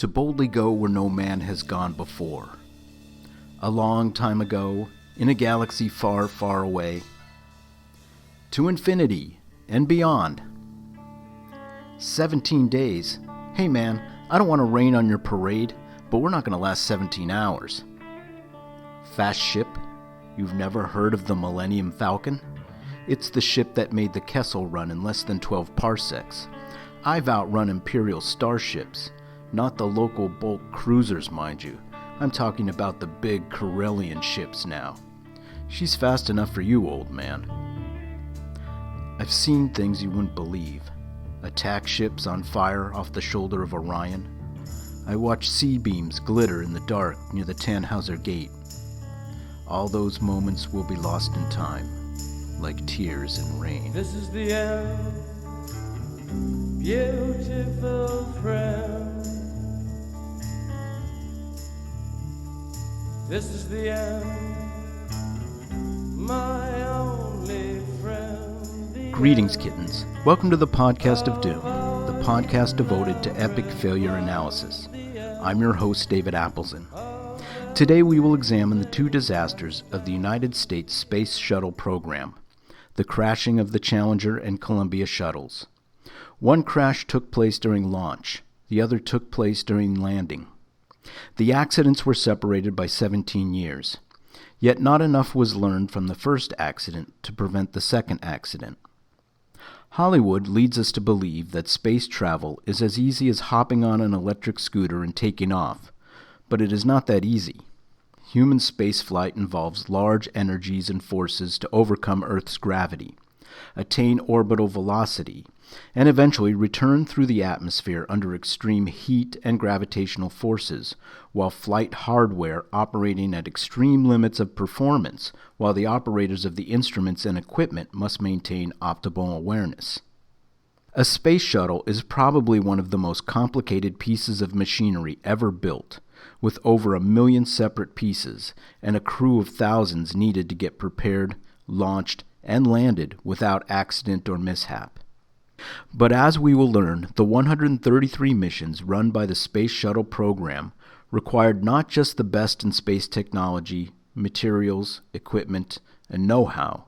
to boldly go where no man has gone before. A long time ago, in a galaxy far, far away, to infinity and beyond. 17 days. Hey man, I don't want to rain on your parade, but we're not going to last 17 hours. Fast ship? You've never heard of the Millennium Falcon? It's the ship that made the Kessel run in less than 12 parsecs. I've outrun Imperial starships, not the local bulk cruisers, mind you. I'm talking about the big Corellian ships now. She's fast enough for you, old man. I've seen things you wouldn't believe. Attack ships on fire off the shoulder of Orion. I watched sea beams glitter in the dark near the Tannhauser Gate. All those moments will be lost in time, like tears in rain. This is the end, beautiful friend. This is the end, my only friend. Greetings, kittens. Welcome to the Podcast of Doom, the podcast devoted to epic failure analysis. I'm your host, David Appleson. Today we will examine the two disasters of the United States Space Shuttle program, the crashing of the Challenger and Columbia shuttles. One crash took place during launch, the other took place during landing. The accidents were separated by 17 years, yet not enough was learned from the first accident to prevent the second accident. Hollywood leads us to believe that space travel is as easy as hopping on an electric scooter and taking off, but it is not that easy. Human spaceflight involves large energies and forces to overcome Earth's gravity, attain orbital velocity, and eventually return through the atmosphere under extreme heat and gravitational forces, while flight hardware operating at extreme limits of performance, while the operators of the instruments and equipment must maintain optimal awareness. A space shuttle is probably one of the most complicated pieces of machinery ever built, with over 1 million separate pieces and a crew of thousands needed to get prepared, launched, and landed without accident or mishap. But as we will learn, the 133 missions run by the Space Shuttle program required not just the best in space technology, materials, equipment, and know-how.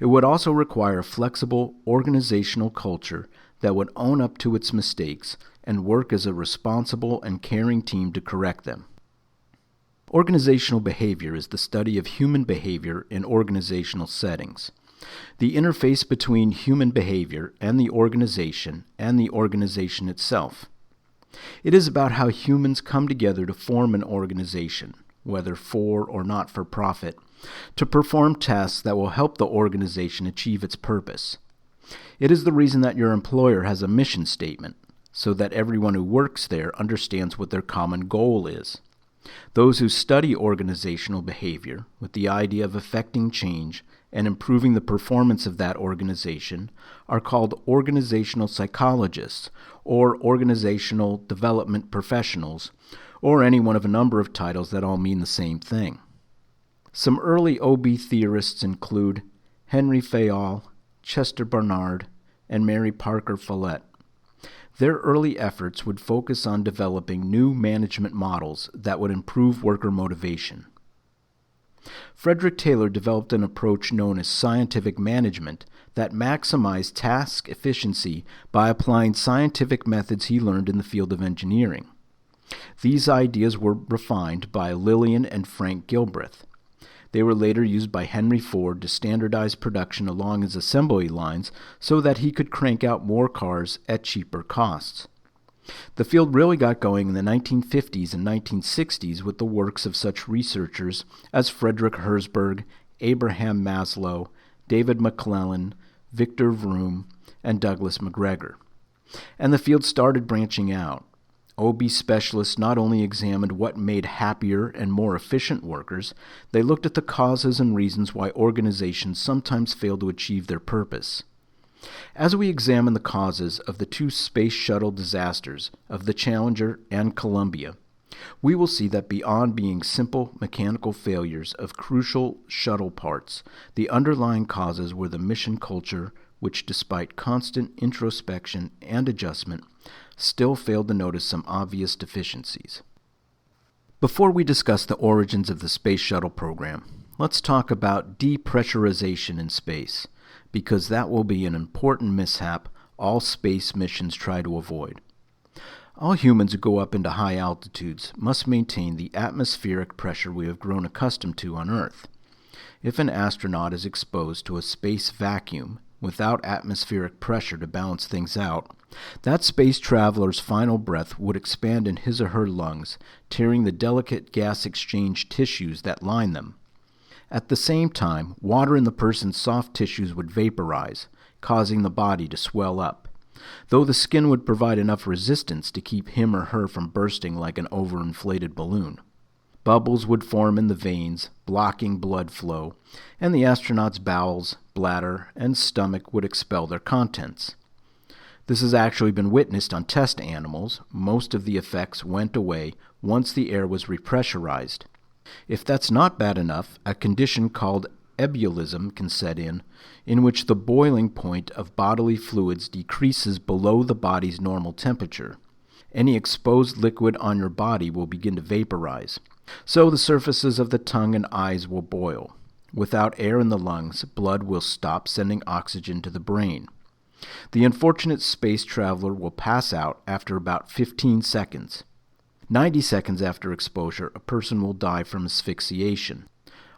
It would also require a flexible organizational culture that would own up to its mistakes and work as a responsible and caring team to correct them. Organizational behavior is the study of human behavior in organizational settings. The interface between human behavior and the organization itself. It is about how humans come together to form an organization, whether for or not for profit, to perform tasks that will help the organization achieve its purpose. It is the reason that your employer has a mission statement, so that everyone who works there understands what their common goal is. Those who study organizational behavior with the idea of effecting change and improving the performance of that organization are called organizational psychologists or organizational development professionals, or any one of a number of titles that all mean the same thing. Some early OB theorists include Henry Fayol, Chester Barnard, and Mary Parker Follett. Their early efforts would focus on developing new management models that would improve worker motivation. Frederick Taylor developed an approach known as scientific management that maximized task efficiency by applying scientific methods he learned in the field of engineering. These ideas were refined by Lillian and Frank Gilbreth. They were later used by Henry Ford to standardize production along his assembly lines so that he could crank out more cars at cheaper costs. The field really got going in the 1950s and 1960s with the works of such researchers as Frederick Herzberg, Abraham Maslow, David McClellan, Victor Vroom, and Douglas McGregor. And the field started branching out. OB specialists not only examined what made happier and more efficient workers, they looked at the causes and reasons why organizations sometimes fail to achieve their purpose. As we examine the causes of the two space shuttle disasters of the Challenger and Columbia, we will see that beyond being simple mechanical failures of crucial shuttle parts, the underlying causes were the mission culture which, despite constant introspection and adjustment, still failed to notice some obvious deficiencies. Before we discuss the origins of the Space Shuttle program, let's talk about depressurization in space, because that will be an important mishap all space missions try to avoid. All humans who go up into high altitudes must maintain the atmospheric pressure we have grown accustomed to on Earth. If an astronaut is exposed to a space vacuum without atmospheric pressure to balance things out, that space traveler's final breath would expand in his or her lungs, tearing the delicate gas exchange tissues that line them. At the same time, water in the person's soft tissues would vaporize, causing the body to swell up, though the skin would provide enough resistance to keep him or her from bursting like an overinflated balloon. Bubbles would form in the veins, blocking blood flow, and the astronaut's bowels, bladder, and stomach would expel their contents. This has actually been witnessed on test animals. Most of the effects went away once the air was repressurized. If that's not bad enough, a condition called ebullition can set in which the boiling point of bodily fluids decreases below the body's normal temperature. Any exposed liquid on your body will begin to vaporize, so the surfaces of the tongue and eyes will boil. Without air in the lungs, blood will stop sending oxygen to the brain. The unfortunate space traveler will pass out after about 15 seconds. 90 seconds after exposure, a person will die from asphyxiation.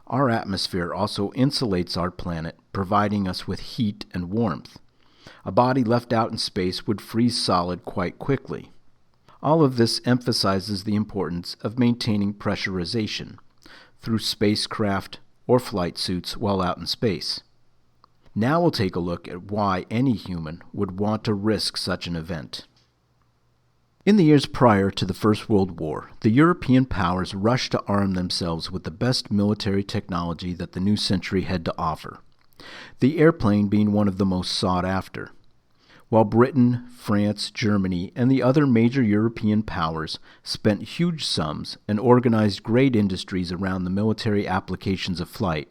Our atmosphere also insulates our planet, providing us with heat and warmth. A body left out in space would freeze solid quite quickly. All of this emphasizes the importance of maintaining pressurization through spacecraft or flight suits while out in space. Now we'll take a look at why any human would want to risk such an event. In the years prior to the First World War, the European powers rushed to arm themselves with the best military technology that the new century had to offer, the airplane being one of the most sought after. While Britain, France, Germany, and the other major European powers spent huge sums and organized great industries around the military applications of flight,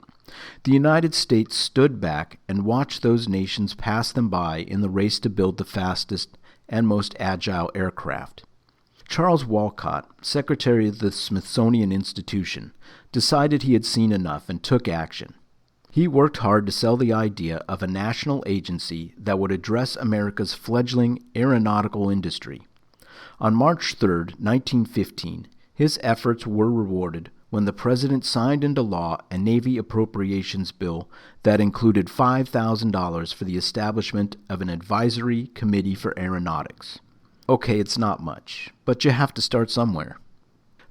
the United States stood back and watched those nations pass them by in the race to build the fastest and most agile aircraft. Charles Walcott, Secretary of the Smithsonian Institution, decided he had seen enough and took action. He worked hard to sell the idea of a national agency that would address America's fledgling aeronautical industry. On March 3, 1915, his efforts were rewarded when the President signed into law a Navy appropriations bill that included $5,000 for the establishment of an advisory committee for aeronautics. Okay, it's not much, but you have to start somewhere.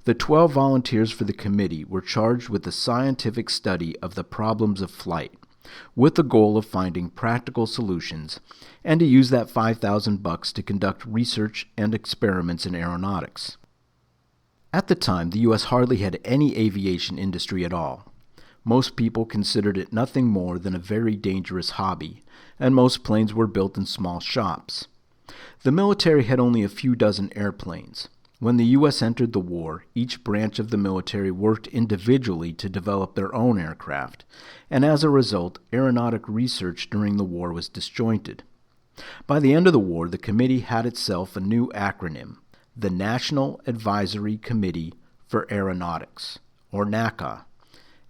The 12 volunteers for the committee were charged with the scientific study of the problems of flight, with the goal of finding practical solutions, and to use that $5,000 to conduct research and experiments in aeronautics. At the time, the U.S. hardly had any aviation industry at all. Most people considered it nothing more than a very dangerous hobby, and most planes were built in small shops. The military had only a few dozen airplanes. When the U.S. entered the war, each branch of the military worked individually to develop their own aircraft, and as a result, aeronautic research during the war was disjointed. By the end of the war, the committee had itself a new acronym, the National Advisory Committee for Aeronautics, or NACA,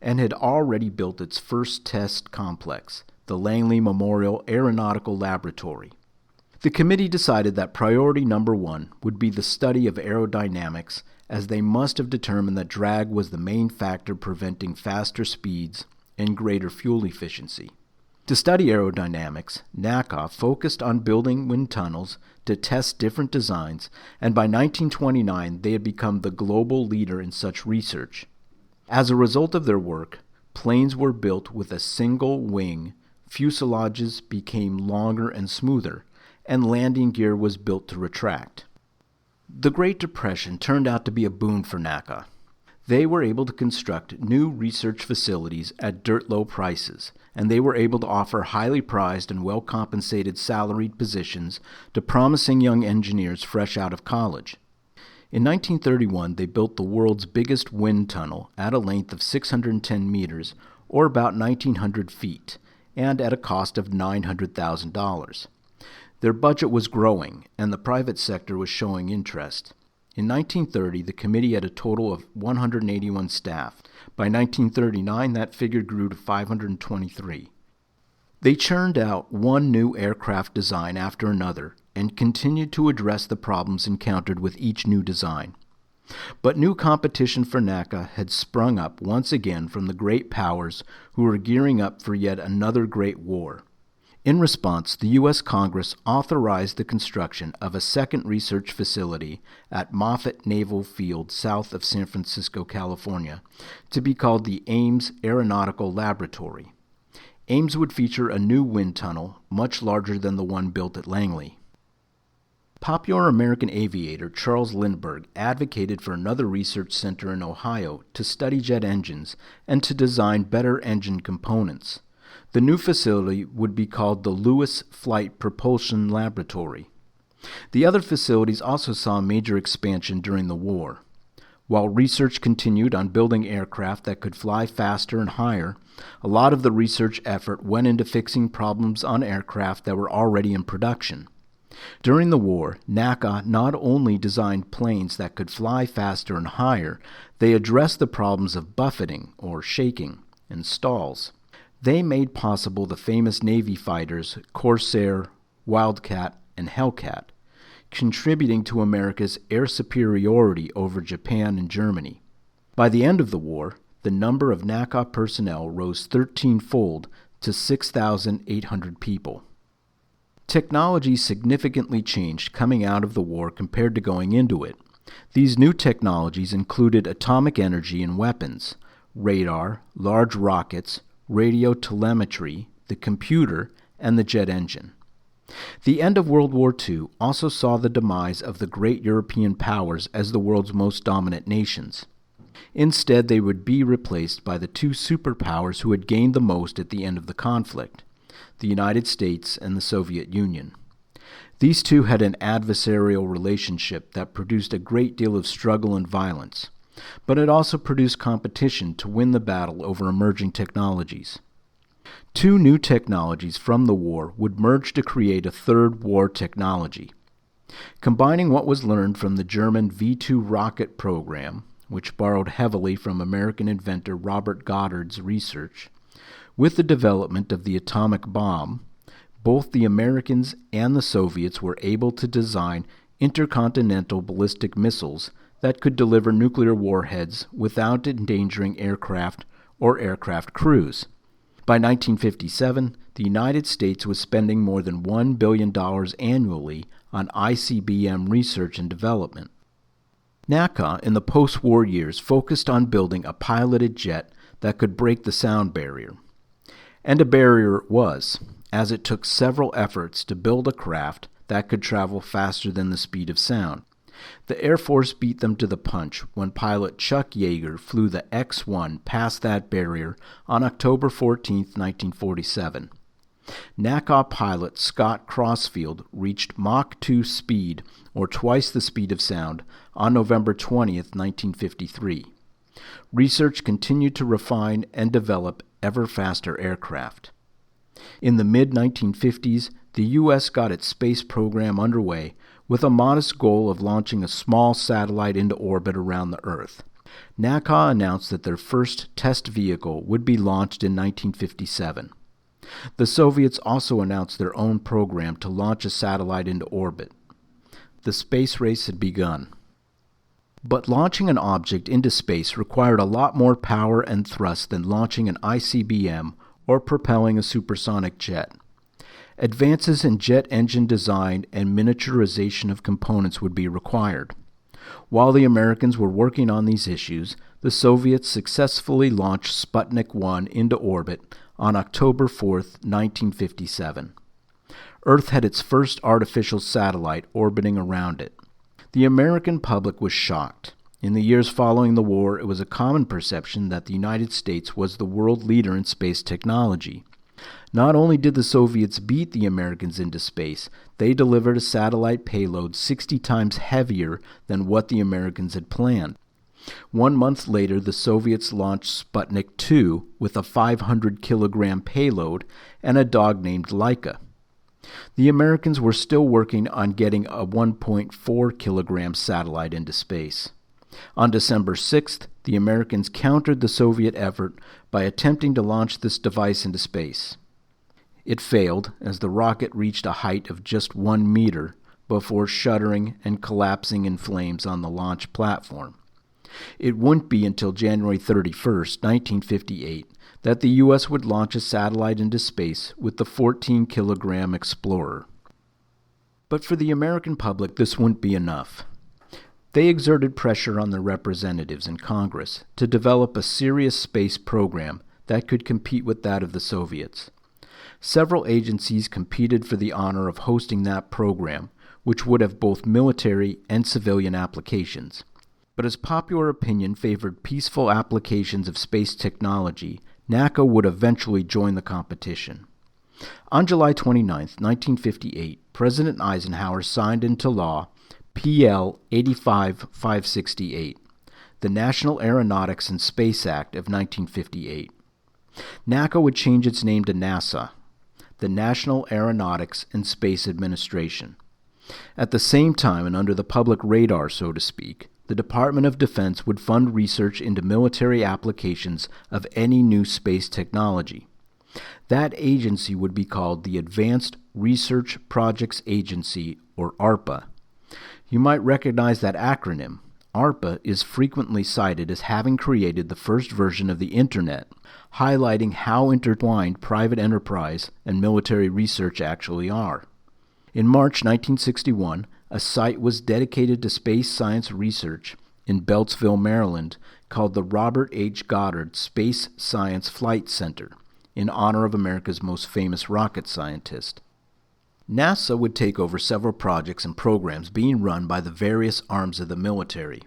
and had already built its first test complex, the Langley Memorial Aeronautical Laboratory. The committee decided that priority number 1 would be the study of aerodynamics, as they must have determined that drag was the main factor preventing faster speeds and greater fuel efficiency. To study aerodynamics, NACA focused on building wind tunnels to test different designs, and by 1929 they had become the global leader in such research. As a result of their work, planes were built with a single wing, fuselages became longer and smoother, and landing gear was built to retract. The Great Depression turned out to be a boon for NACA. They were able to construct new research facilities at dirt low prices, and they were able to offer highly prized and well-compensated salaried positions to promising young engineers fresh out of college. In 1931, they built the world's biggest wind tunnel at a length of 610 meters, or about 1,900 feet, and at a cost of $900,000. Their budget was growing, and the private sector was showing interest. In 1930, the committee had a total of 181 staff. By 1939, that figure grew to 523. They churned out one new aircraft design after another and continued to address the problems encountered with each new design. But new competition for NACA had sprung up once again from the great powers who were gearing up for yet another great war. In response, the U.S. Congress authorized the construction of a second research facility at Moffett Naval Field south of San Francisco, California, to be called the Ames Aeronautical Laboratory. Ames would feature a new wind tunnel, much larger than the one built at Langley. Popular American aviator Charles Lindbergh advocated for another research center in Ohio to study jet engines and to design better engine components. The new facility would be called the Lewis Flight Propulsion Laboratory. The other facilities also saw major expansion during the war. While research continued on building aircraft that could fly faster and higher, a lot of the research effort went into fixing problems on aircraft that were already in production. During the war, NACA not only designed planes that could fly faster and higher, they addressed the problems of buffeting, or shaking, and stalls. They made possible the famous Navy fighters Corsair, Wildcat, and Hellcat, contributing to America's air superiority over Japan and Germany. By the end of the war, the number of NACA personnel rose 13-fold to 6,800 people. Technology significantly changed coming out of the war compared to going into it. These new technologies included atomic energy and weapons, radar, large rockets, radio telemetry, the computer, and the jet engine. The end of World War II also saw the demise of the great European powers as the world's most dominant nations. Instead, they would be replaced by the two superpowers who had gained the most at the end of the conflict, the United States and the Soviet Union. These two had an adversarial relationship that produced a great deal of struggle and violence, but it also produced competition to win the battle over emerging technologies. Two new technologies from the war would merge to create a third war technology. Combining what was learned from the German V-2 rocket program, which borrowed heavily from American inventor Robert Goddard's research, with the development of the atomic bomb, both the Americans and the Soviets were able to design intercontinental ballistic missiles that could deliver nuclear warheads without endangering aircraft or aircraft crews. By 1957, the United States was spending more than $1 billion annually on ICBM research and development. NACA in the post-war years focused on building a piloted jet that could break the sound barrier. And a barrier it was, as it took several efforts to build a craft that could travel faster than the speed of sound. The Air Force beat them to the punch when pilot Chuck Yeager flew the X-1 past that barrier on October 14, 1947. NACA pilot Scott Crossfield reached Mach 2 speed, or twice the speed of sound, on November 20, 1953. Research continued to refine and develop ever faster aircraft. In the mid-1950s, the U.S. got its space program underway with a modest goal of launching a small satellite into orbit around the Earth. NACA announced that their first test vehicle would be launched in 1957. The Soviets also announced their own program to launch a satellite into orbit. The space race had begun. But launching an object into space required a lot more power and thrust than launching an ICBM or propelling a supersonic jet. Advances in jet engine design and miniaturization of components would be required. While the Americans were working on these issues, the Soviets successfully launched Sputnik 1 into orbit on October 4, 1957. Earth had its first artificial satellite orbiting around it. The American public was shocked. In the years following the war, it was a common perception that the United States was the world leader in space technology. Not only did the Soviets beat the Americans into space, they delivered a satellite payload 60 times heavier than what the Americans had planned. 1 month later, the Soviets launched Sputnik 2 with a 500-kilogram payload and a dog named Laika. The Americans were still working on getting a 1.4 kilogram satellite into space. On December 6th, the Americans countered the Soviet effort by attempting to launch this device into space. It failed as the rocket reached a height of just 1 meter before shuddering and collapsing in flames on the launch platform. It wouldn't be until January 31st, 1958, that the U.S. would launch a satellite into space with the 14-kilogram Explorer. But for the American public, this wouldn't be enough. They exerted pressure on their representatives in Congress to develop a serious space program that could compete with that of the Soviets. Several agencies competed for the honor of hosting that program, which would have both military and civilian applications. But as popular opinion favored peaceful applications of space technology, NACO would eventually join the competition. On July 29, 1958, President Eisenhower signed into law PL 85-568, the National Aeronautics and Space Act of 1958. NACO would change its name to NASA, the National Aeronautics and Space Administration. At the same time, and under the public radar, so to speak, the Department of Defense would fund research into military applications of any new space technology. That agency would be called the Advanced Research Projects Agency, or ARPA. You might recognize that acronym. ARPA is frequently cited as having created the first version of the Internet, highlighting how intertwined private enterprise and military research actually are. In March 1961, a site was dedicated to space science research in Beltsville, Maryland, called the Robert H. Goddard Space Science Flight Center, in honor of America's most famous rocket scientist. NASA would take over several projects and programs being run by the various arms of the military.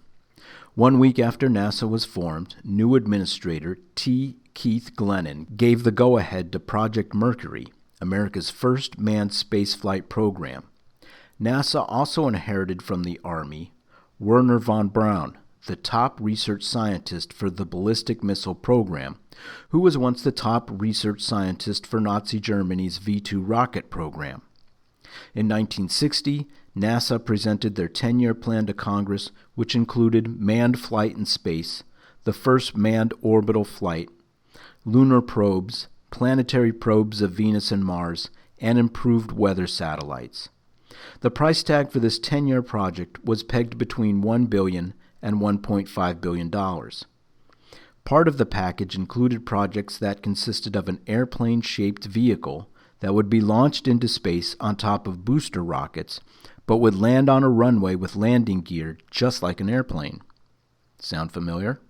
1 week after NASA was formed, new administrator T. Keith Glennon gave the go-ahead to Project Mercury, America's first manned spaceflight program. NASA also inherited from the Army Wernher von Braun, the top research scientist for the ballistic missile program, who was once the top research scientist for Nazi Germany's V-2 rocket program. In 1960, NASA presented their 10-year plan to Congress, which included manned flight in space, the first manned orbital flight, lunar probes, planetary probes of Venus and Mars, and improved weather satellites. The price tag for this 10-year project was pegged between $1 billion and $1.5 billion. Part of the package included projects that consisted of an airplane-shaped vehicle that would be launched into space on top of booster rockets, but would land on a runway with landing gear just like an airplane. Sound familiar?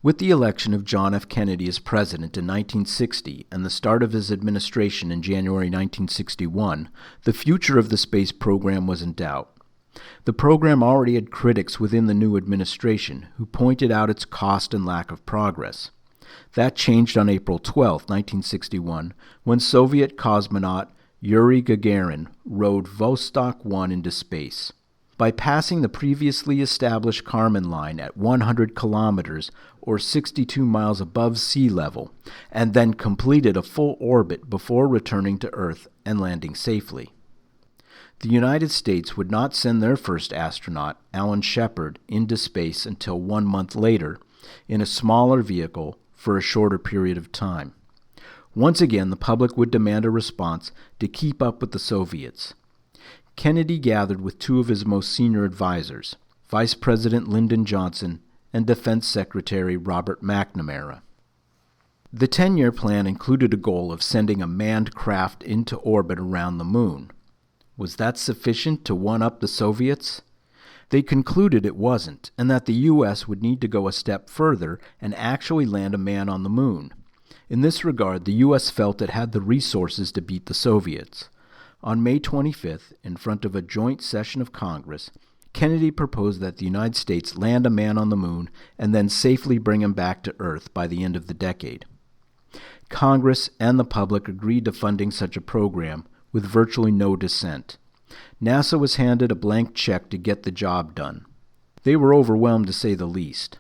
With the election of John F. Kennedy as president in 1960 and the start of his administration in January 1961, the future of the space program was in doubt. The program already had critics within the new administration who pointed out its cost and lack of progress. That changed on April 12, 1961, when Soviet cosmonaut Yuri Gagarin rode Vostok 1 into space. By passing the previously established Kármán line at 100 kilometers or 62 miles above sea level, and then completed a full orbit before returning to Earth and landing safely. The United States would not send their first astronaut, Alan Shepard, into space until 1 month later, in a smaller vehicle for a shorter period of time. Once again, the public would demand a response to keep up with the Soviets. Kennedy gathered with two of his most senior advisors, Vice President Lyndon Johnson and Defense Secretary Robert McNamara. The 10-year plan included a goal of sending a manned craft into orbit around the moon. Was that sufficient to one-up the Soviets? They concluded it wasn't, and that the U.S. would need to go a step further and actually land a man on the moon. In this regard, the U.S. felt it had the resources to beat the Soviets. On May 25th, in front of a joint session of Congress, Kennedy proposed that the United States land a man on the moon and then safely bring him back to Earth by the end of the decade. Congress and the public agreed to funding such a program with virtually no dissent. NASA was handed a blank check to get the job done. They were overwhelmed, to say the least.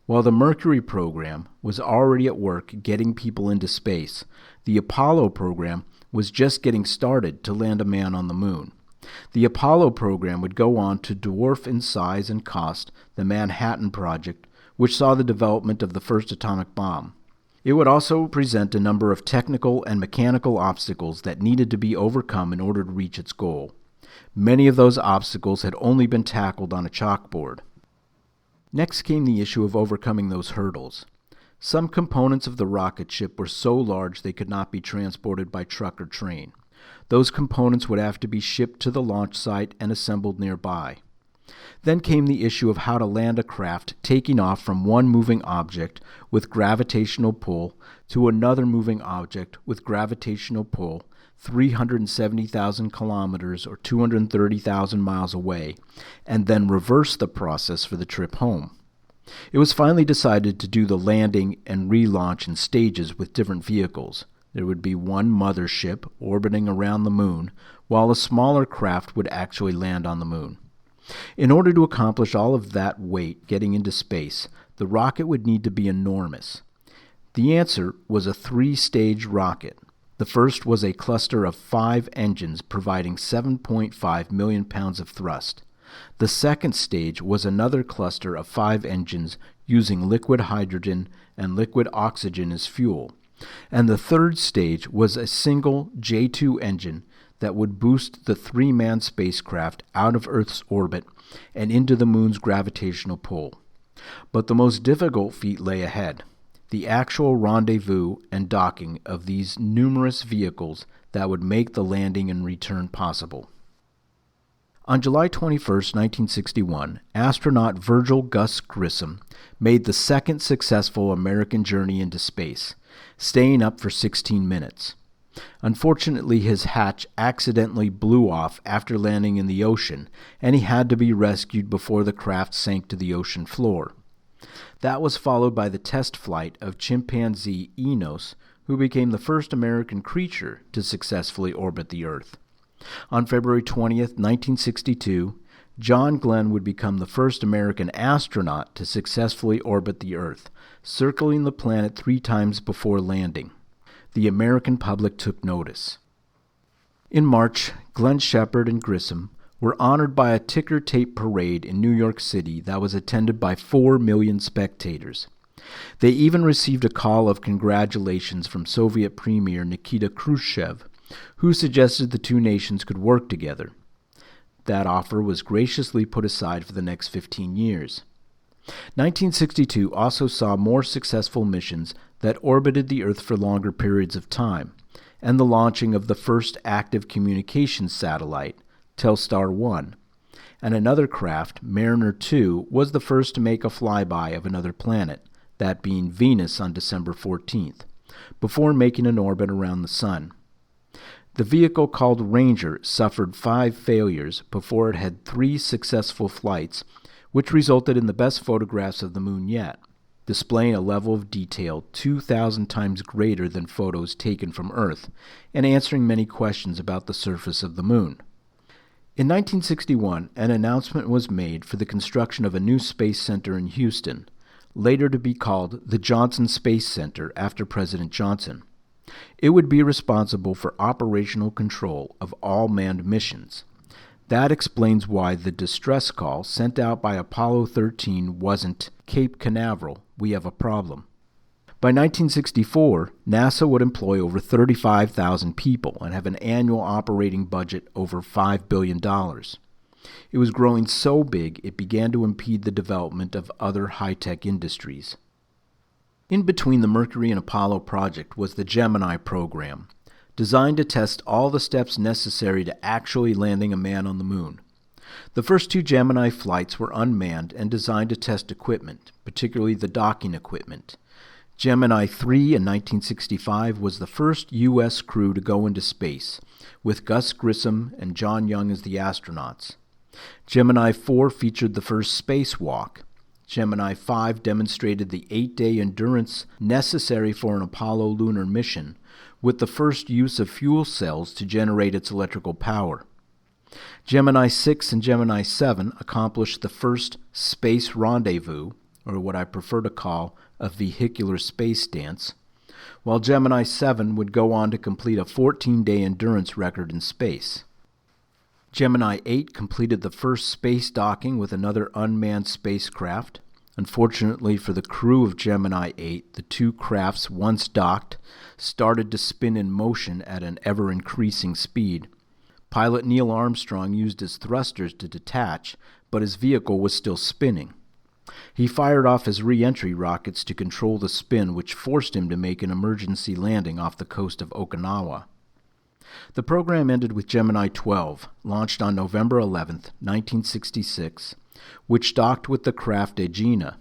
While the Mercury program was already at work getting people into space, the Apollo program was just getting started to land a man on the moon. The Apollo program would go on to dwarf in size and cost the Manhattan Project, which saw the development of the first atomic bomb. It would also present a number of technical and mechanical obstacles that needed to be overcome in order to reach its goal. Many of those obstacles had only been tackled on a chalkboard. Next came the issue of overcoming those hurdles. Some components of the rocket ship were so large they could not be transported by truck or train. Those components would have to be shipped to the launch site and assembled nearby. Then came the issue of how to land a craft taking off from one moving object with gravitational pull to another moving object with gravitational pull 370,000 kilometers or 230,000 miles away, and then reverse the process for the trip home. It was finally decided to do the landing and relaunch in stages with different vehicles. There would be one mothership orbiting around the moon, while a smaller craft would actually land on the moon. In order to accomplish all of that weight getting into space, the rocket would need to be enormous. The answer was a 3-stage rocket. The first was a cluster of 5 engines providing 7.5 million pounds of thrust. The second stage was another cluster of 5 engines using liquid hydrogen and liquid oxygen as fuel. And the third stage was a single J2 engine that would boost the 3-man spacecraft out of Earth's orbit and into the moon's gravitational pull. But the most difficult feat lay ahead, the actual rendezvous and docking of these numerous vehicles that would make the landing and return possible. On July 21, 1961, astronaut Virgil Gus Grissom made the second successful American journey into space, staying up for 16 minutes. Unfortunately, his hatch accidentally blew off after landing in the ocean, and he had to be rescued before the craft sank to the ocean floor. That was followed by the test flight of chimpanzee Enos, who became the first American creature to successfully orbit the Earth. On February 20, 1962, John Glenn would become the first American astronaut to successfully orbit the Earth, circling the planet 3 times before landing. The American public took notice. In March, Glenn Shepard and Grissom were honored by a ticker tape parade in New York City that was attended by 4 million spectators. They even received a call of congratulations from Soviet Premier Nikita Khrushchev, who suggested the two nations could work together. That offer was graciously put aside for the next 15 years. 1962 also saw more successful missions that orbited the Earth for longer periods of time, and the launching of the first active communications satellite, Telstar 1, and another craft, Mariner 2, was the first to make a flyby of another planet, that being Venus on December 14th, before making an orbit around the Sun. The vehicle called Ranger suffered 5 failures before it had 3 successful flights, which resulted in the best photographs of the moon yet, displaying a level of detail 2,000 times greater than photos taken from Earth, and answering many questions about the surface of the moon. In 1961, an announcement was made for the construction of a new space center in Houston, later to be called the Johnson Space Center after President Johnson. It would be responsible for operational control of all manned missions. That explains why the distress call sent out by Apollo 13 wasn't "Cape Canaveral, we have a problem." By 1964, NASA would employ over 35,000 people and have an annual operating budget over $5 billion. It was growing so big it began to impede the development of other high-tech industries. In between the Mercury and Apollo project was the Gemini program, designed to test all the steps necessary to actually landing a man on the moon. The first 2 Gemini flights were unmanned and designed to test equipment, particularly the docking equipment. Gemini 3 in 1965 was the first U.S. crew to go into space, with Gus Grissom and John Young as the astronauts. Gemini 4 featured the first spacewalk. Gemini 5 demonstrated the 8-day endurance necessary for an Apollo lunar mission, with the first use of fuel cells to generate its electrical power. Gemini 6 and Gemini 7 accomplished the first space rendezvous, or what I prefer to call a vehicular space dance, while Gemini 7 would go on to complete a 14-day endurance record in space. Gemini 8 completed the first space docking with another unmanned spacecraft. Unfortunately for the crew of Gemini 8, the two crafts, once docked, started to spin in motion at an ever-increasing speed. Pilot Neil Armstrong used his thrusters to detach, but his vehicle was still spinning. He fired off his re-entry rockets to control the spin, which forced him to make an emergency landing off the coast of Okinawa. The program ended with Gemini 12, launched on November 11, 1966, which docked with the craft Aegina.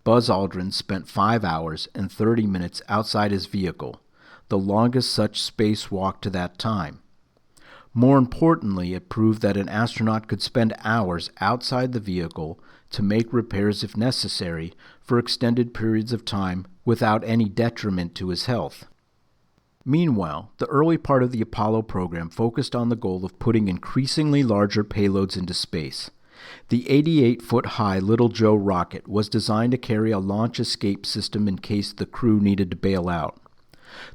Buzz Aldrin spent 5 hours and 30 minutes outside his vehicle, the longest such spacewalk to that time. More importantly, it proved that an astronaut could spend hours outside the vehicle to make repairs if necessary for extended periods of time without any detriment to his health. Meanwhile, the early part of the Apollo program focused on the goal of putting increasingly larger payloads into space. The 88-foot-high Little Joe rocket was designed to carry a launch escape system in case the crew needed to bail out.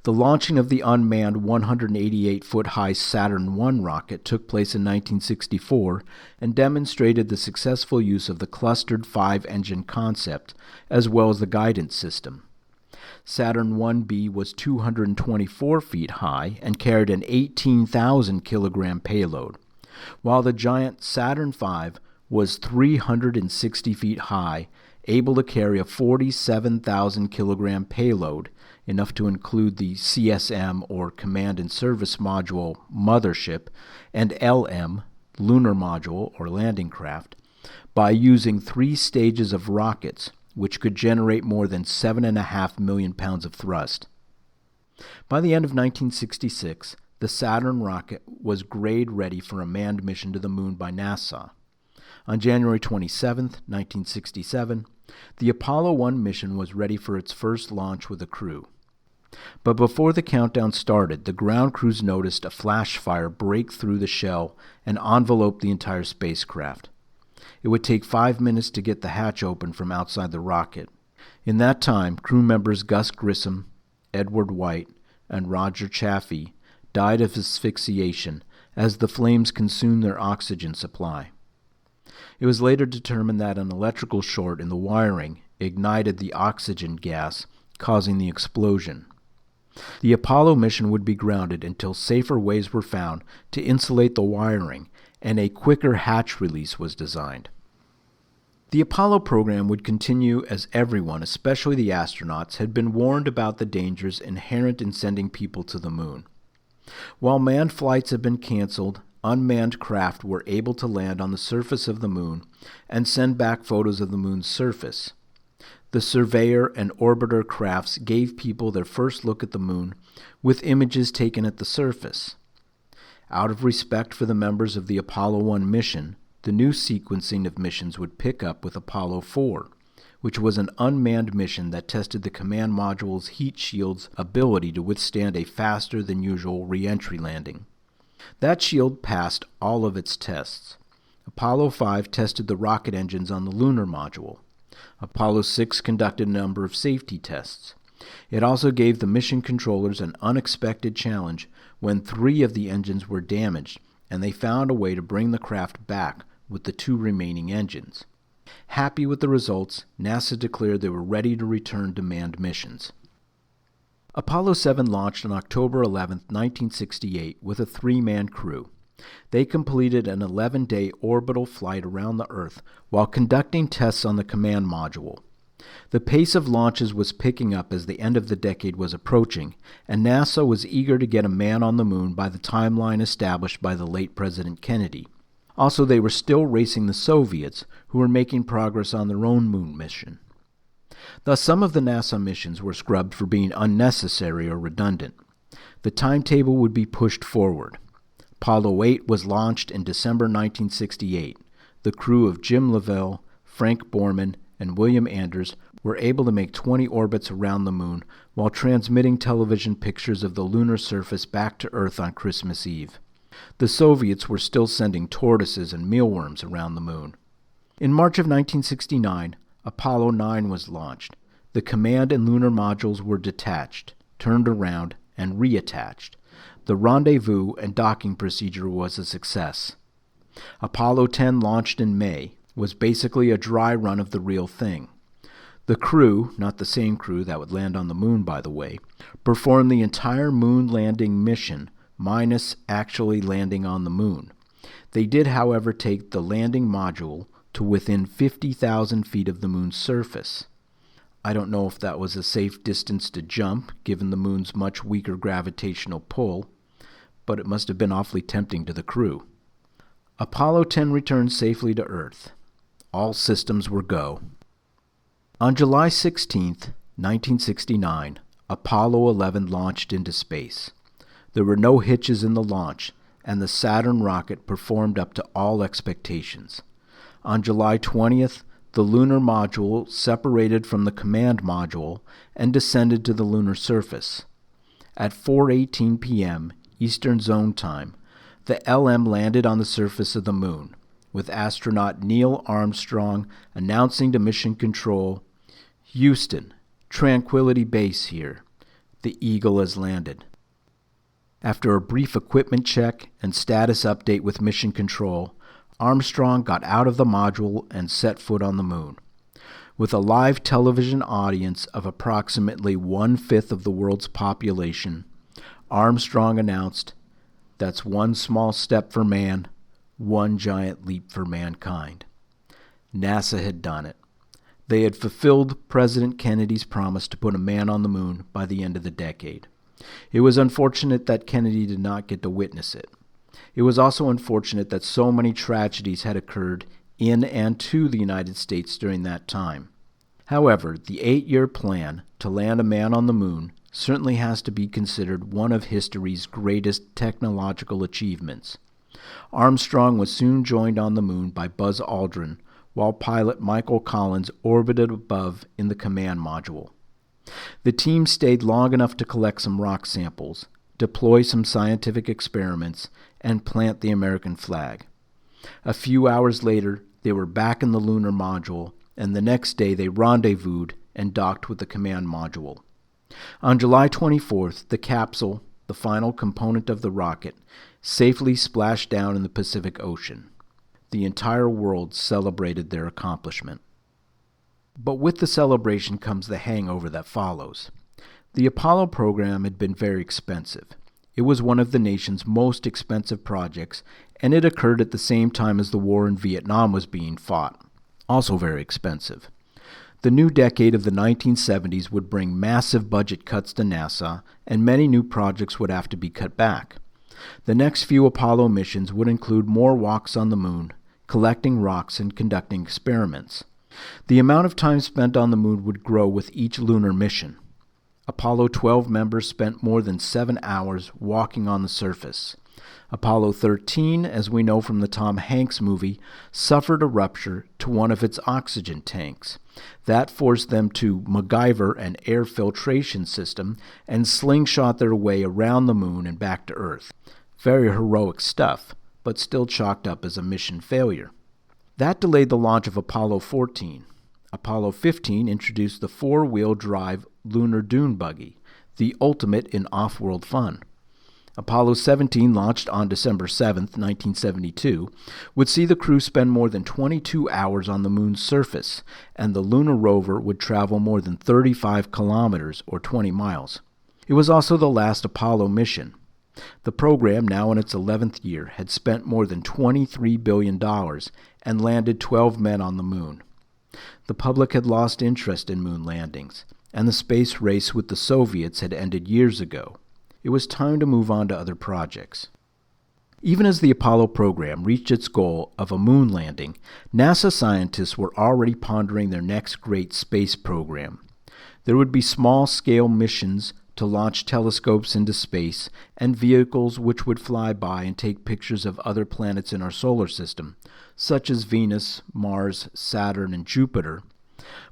The launching of the unmanned 188-foot-high Saturn I rocket took place in 1964 and demonstrated the successful use of the clustered 5-engine concept, as well as the guidance system. Saturn 1B was 224 feet high and carried an 18,000-kilogram payload, while the giant Saturn V was 360 feet high, able to carry a 47,000-kilogram payload, enough to include the CSM, or Command and Service Module mothership, and LM, Lunar Module, or landing craft, by using 3 stages of rockets, which could generate more than 7.5 million pounds of thrust. By the end of 1966, the Saturn rocket was grade ready for a manned mission to the moon by NASA. On January 27, 1967, the Apollo 1 mission was ready for its first launch with a crew. But before the countdown started, the ground crews noticed a flash fire break through the shell and envelope the entire spacecraft. It would take 5 minutes to get the hatch open from outside the rocket. In that time, crew members Gus Grissom, Edward White, and Roger Chaffee died of asphyxiation as the flames consumed their oxygen supply. It was later determined that an electrical short in the wiring ignited the oxygen gas, causing the explosion. The Apollo mission would be grounded until safer ways were found to insulate the wiring, and a quicker hatch release was designed. The Apollo program would continue as everyone, especially the astronauts, had been warned about the dangers inherent in sending people to the moon. While manned flights had been canceled, unmanned craft were able to land on the surface of the moon and send back photos of the moon's surface. The Surveyor and Orbiter crafts gave people their first look at the moon with images taken at the surface. Out of respect for the members of the Apollo 1 mission, the new sequencing of missions would pick up with Apollo 4, which was an unmanned mission that tested the command module's heat shield's ability to withstand a faster than usual re-entry landing. That shield passed all of its tests. Apollo 5 tested the rocket engines on the lunar module. Apollo 6 conducted a number of safety tests. It also gave the mission controllers an unexpected challenge when 3 of the engines were damaged, and they found a way to bring the craft back with the 2 remaining engines. Happy with the results, NASA declared they were ready to return to manned missions. Apollo 7 launched on October 11, 1968, with a 3-man crew. They completed an 11-day orbital flight around the Earth while conducting tests on the command module. The pace of launches was picking up as the end of the decade was approaching, and NASA was eager to get a man on the moon by the timeline established by the late President Kennedy. Also, they were still racing the Soviets, who were making progress on their own moon mission. Thus, some of the NASA missions were scrubbed for being unnecessary or redundant. The timetable would be pushed forward. Apollo 8 was launched in December 1968. The crew of Jim Lovell, Frank Borman, and William Anders were able to make 20 orbits around the moon while transmitting television pictures of the lunar surface back to Earth on Christmas Eve. The Soviets were still sending tortoises and mealworms around the moon. In March of 1969, Apollo 9 was launched. The command and lunar modules were detached. turned around, and reattached. The rendezvous and docking procedure was a success. Apollo 10 launched in May, was basically a dry run of the real thing. The crew, not the same crew that would land on the moon by the way, performed the entire moon landing mission minus actually landing on the moon. They did, however, take the landing module to within 50,000 feet of the moon's surface. I don't know if that was a safe distance to jump, given the moon's much weaker gravitational pull, but it must have been awfully tempting to the crew. Apollo 10 returned safely to Earth. All systems were go. On July 16, 1969, Apollo 11 launched into space. There were no hitches in the launch, and the Saturn rocket performed up to all expectations. On July 20th, the lunar module separated from the command module and descended to the lunar surface. At 4:18 p.m. Eastern Zone Time, the LM landed on the surface of the moon, with astronaut Neil Armstrong announcing to Mission Control, "Houston, Tranquility Base here. The Eagle has landed." After a brief equipment check and status update with Mission Control, Armstrong got out of the module and set foot on the moon. With a live television audience of approximately 1/5 of the world's population, Armstrong announced, "That's one small step for man, one giant leap for mankind." NASA had done it. They had fulfilled President Kennedy's promise to put a man on the moon by the end of the decade. It was unfortunate that Kennedy did not get to witness it. It was also unfortunate that so many tragedies had occurred in and to the United States during that time. However, the 8-year plan to land a man on the moon certainly has to be considered one of history's greatest technological achievements. Armstrong was soon joined on the moon by Buzz Aldrin, while pilot Michael Collins orbited above in the command module. The team stayed long enough to collect some rock samples, deploy some scientific experiments, and plant the American flag. A few hours later, they were back in the lunar module, and the next day they rendezvoused and docked with the command module. On July 24th, the capsule, the final component of the rocket, safely splashed down in the Pacific Ocean. The entire world celebrated their accomplishment. But with the celebration comes the hangover that follows. The Apollo program had been very expensive. It was one of the nation's most expensive projects, and it occurred at the same time as the war in Vietnam was being fought. Also very expensive. The new decade of the 1970s would bring massive budget cuts to NASA, and many new projects would have to be cut back. The next few Apollo missions would include more walks on the moon, collecting rocks and conducting experiments. The amount of time spent on the moon would grow with each lunar mission. Apollo 12 members spent more than 7 hours walking on the surface. Apollo 13, as we know from the Tom Hanks movie, suffered a rupture to one of its oxygen tanks. That forced them to MacGyver an air filtration system and slingshot their way around the moon and back to Earth. Very heroic stuff, but still chalked up as a mission failure. That delayed the launch of Apollo 14. Apollo 15 introduced the 4-wheel drive lunar dune buggy, the ultimate in off-world fun. Apollo 17, launched on December 7, 1972, would see the crew spend more than 22 hours on the moon's surface, and the lunar rover would travel more than 35 kilometers or 20 miles. It was also the last Apollo mission. The program, now in its 11th year, had spent more than $23 billion and landed 12 men on the moon. The public had lost interest in moon landings, and the space race with the Soviets had ended years ago. It was time to move on to other projects. Even as the Apollo program reached its goal of a moon landing, NASA scientists were already pondering their next great space program. There would be small-scale missions to launch telescopes into space and vehicles which would fly by and take pictures of other planets in our solar system, such as Venus, Mars, Saturn, and Jupiter.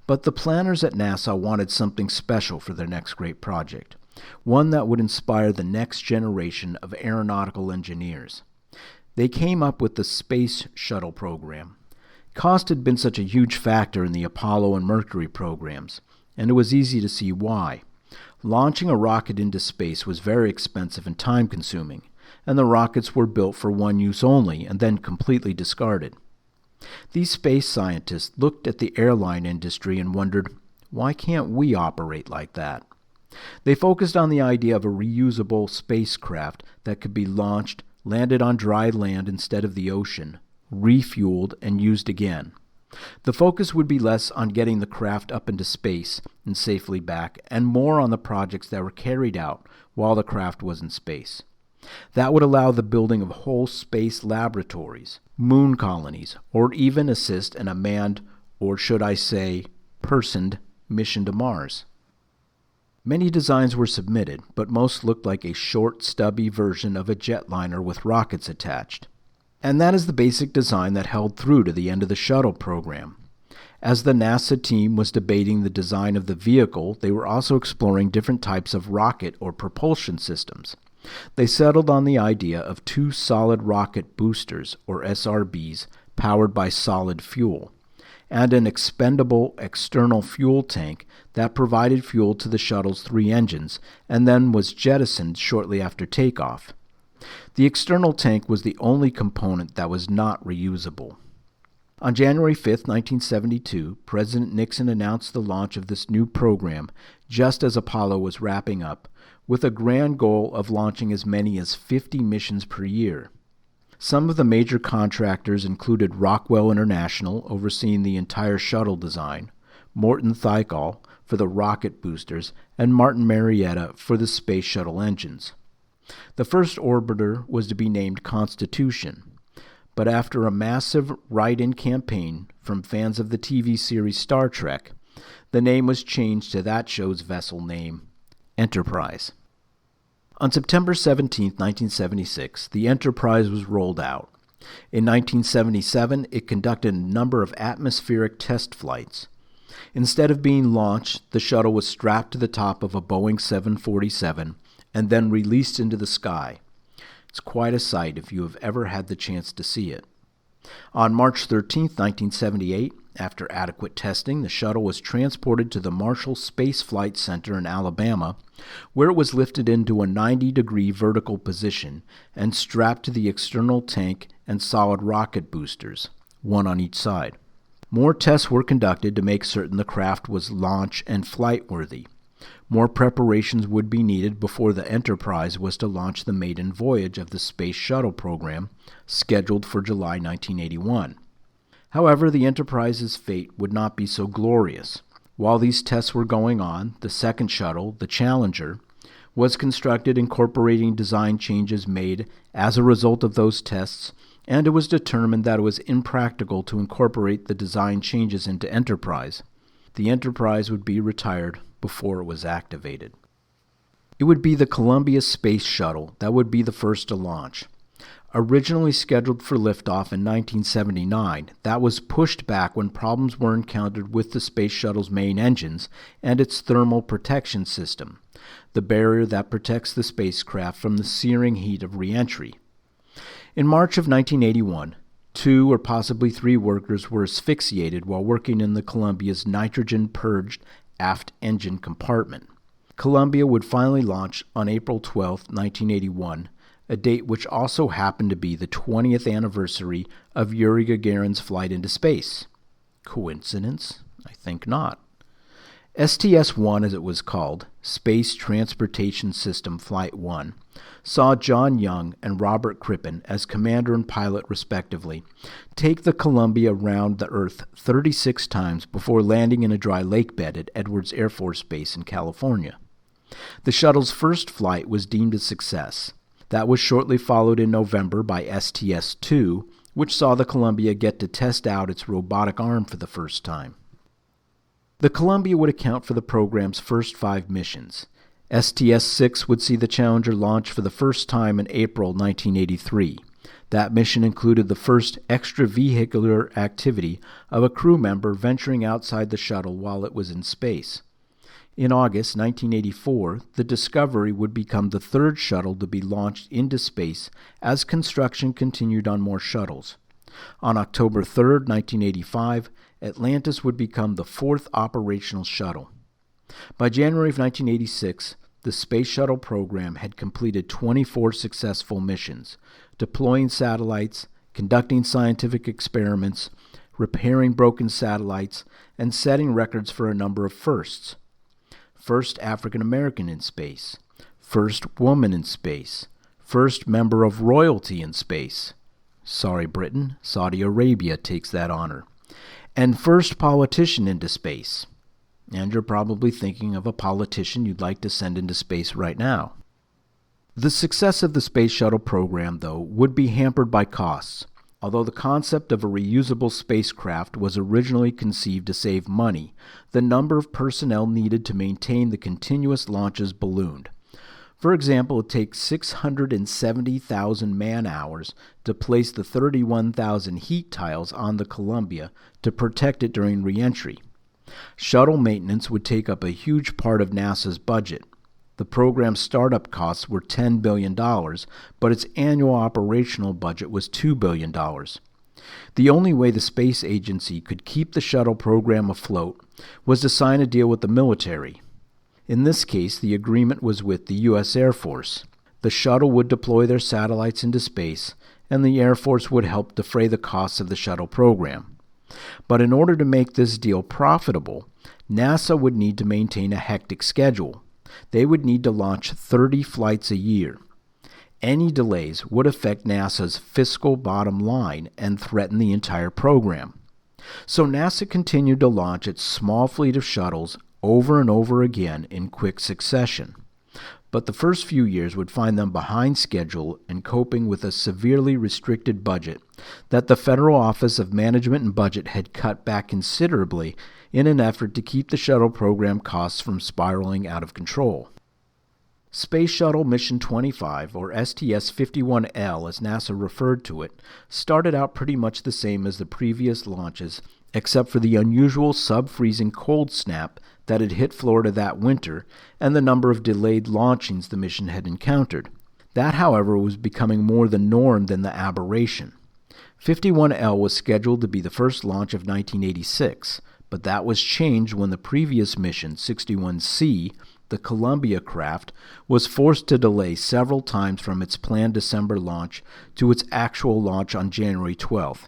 But the planners at NASA wanted something special for their next great project, one that would inspire the next generation of aeronautical engineers. They came up with the Space Shuttle program. Cost had been such a huge factor in the Apollo and Mercury programs, and it was easy to see why. Launching a rocket into space was very expensive and time-consuming, and the rockets were built for one use only and then completely discarded. These space scientists looked at the airline industry and wondered, why can't we operate like that? They focused on the idea of a reusable spacecraft that could be launched, landed on dry land instead of the ocean, refueled, and used again. The focus would be less on getting the craft up into space and safely back, and more on the projects that were carried out while the craft was in space. That would allow the building of whole space laboratories, moon colonies, or even assist in a manned, or should I say, personed, mission to Mars. Many designs were submitted, but most looked like a short, stubby version of a jetliner with rockets attached. And that is the basic design that held through to the end of the shuttle program. As the NASA team was debating the design of the vehicle, they were also exploring different types of rocket or propulsion systems. They settled on the idea of two solid rocket boosters, or SRBs, powered by solid fuel, and an expendable external fuel tank that provided fuel to the shuttle's 3 engines and then was jettisoned shortly after takeoff. The external tank was the only component that was not reusable. On January 5, 1972, President Nixon announced the launch of this new program just as Apollo was wrapping up, with a grand goal of launching as many as 50 missions per year. Some of the major contractors included Rockwell International, overseeing the entire shuttle design, Morton Thiokol for the rocket boosters, and Martin Marietta for the space shuttle engines. The first orbiter was to be named Constitution, but after a massive write-in campaign from fans of the TV series Star Trek, the name was changed to that show's vessel name, Enterprise. On September 17, 1976, the Enterprise was rolled out. In 1977, it conducted a number of atmospheric test flights. Instead of being launched, the shuttle was strapped to the top of a Boeing 747 and then released into the sky. It's quite a sight if you have ever had the chance to see it. On March 13, 1978, after adequate testing, the shuttle was transported to the Marshall Space Flight Center in Alabama, where it was lifted into a 90-degree vertical position and strapped to the external tank and solid rocket boosters, one on each side. More tests were conducted to make certain the craft was launch and flight-worthy. More preparations would be needed before the Enterprise was to launch the maiden voyage of the Space Shuttle program, scheduled for July 1981. However, the Enterprise's fate would not be so glorious. While these tests were going on, the second shuttle, the Challenger, was constructed incorporating design changes made as a result of those tests, and it was determined that it was impractical to incorporate the design changes into Enterprise. The Enterprise would be retired before it was activated. It would be the Columbia Space Shuttle that would be the first to launch. Originally scheduled for liftoff in 1979, that was pushed back when problems were encountered with the Space Shuttle's main engines and its thermal protection system, the barrier that protects the spacecraft from the searing heat of re-entry. In March of 1981, 2 or possibly 3 workers were asphyxiated while working in the Columbia's nitrogen-purged aft engine compartment. Columbia would finally launch on April 12, 1981, a date which also happened to be the 20th anniversary of Yuri Gagarin's flight into space. Coincidence? I think not. STS-1, as it was called, Space Transportation System Flight 1, saw John Young and Robert Crippen, as commander and pilot respectively, take the Columbia around the Earth 36 times before landing in a dry lake bed at Edwards Air Force Base in California. The shuttle's first flight was deemed a success. That was shortly followed in November by STS-2, which saw the Columbia get to test out its robotic arm for the first time. The Columbia would account for the program's first 5 missions. STS-6 would see the Challenger launch for the first time in April 1983. That mission included the first extravehicular activity of a crew member venturing outside the shuttle while it was in space. In August 1984, the Discovery would become the 3rd shuttle to be launched into space as construction continued on more shuttles. On October 3, 1985, Atlantis would become the 4th operational shuttle. By January of 1986, the Space Shuttle program had completed 24 successful missions, deploying satellites, conducting scientific experiments, repairing broken satellites, and setting records for a number of firsts. First African American in space, first woman in space, first member of royalty in space. Sorry, Britain, Saudi Arabia takes that honor. And first politician into space. And you're probably thinking of a politician you'd like to send into space right now. The success of the Space Shuttle program, though, would be hampered by costs. Although the concept of a reusable spacecraft was originally conceived to save money, the number of personnel needed to maintain the continuous launches ballooned. For example, it takes 670,000 man-hours to place the 31,000 heat tiles on the Columbia to protect it during re-entry. Shuttle maintenance would take up a huge part of NASA's budget. The program's startup costs were $10 billion, but its annual operational budget was $2 billion. The only way the space agency could keep the shuttle program afloat was to sign a deal with the military. In this case, the agreement was with the U.S. Air Force. The shuttle would deploy their satellites into space, and the Air Force would help defray the costs of the shuttle program. But in order to make this deal profitable, NASA would need to maintain a hectic schedule. They would need to launch 30 flights a year. Any delays would affect NASA's fiscal bottom line and threaten the entire program. So NASA continued to launch its small fleet of shuttles over and over again in quick succession. But the first few years would find them behind schedule and coping with a severely restricted budget that the Federal Office of Management and Budget had cut back considerably in an effort to keep the shuttle program costs from spiraling out of control. Space Shuttle Mission 25, or STS-51L as NASA referred to it, started out pretty much the same as the previous launches, except for the unusual sub-freezing cold snap that had hit Florida that winter and the number of delayed launchings the mission had encountered. That, however, was becoming more the norm than the aberration. 51L was scheduled to be the first launch of 1986, but that was changed when the previous mission, 61C, the Columbia craft, was forced to delay several times from its planned December launch to its actual launch on January 12th.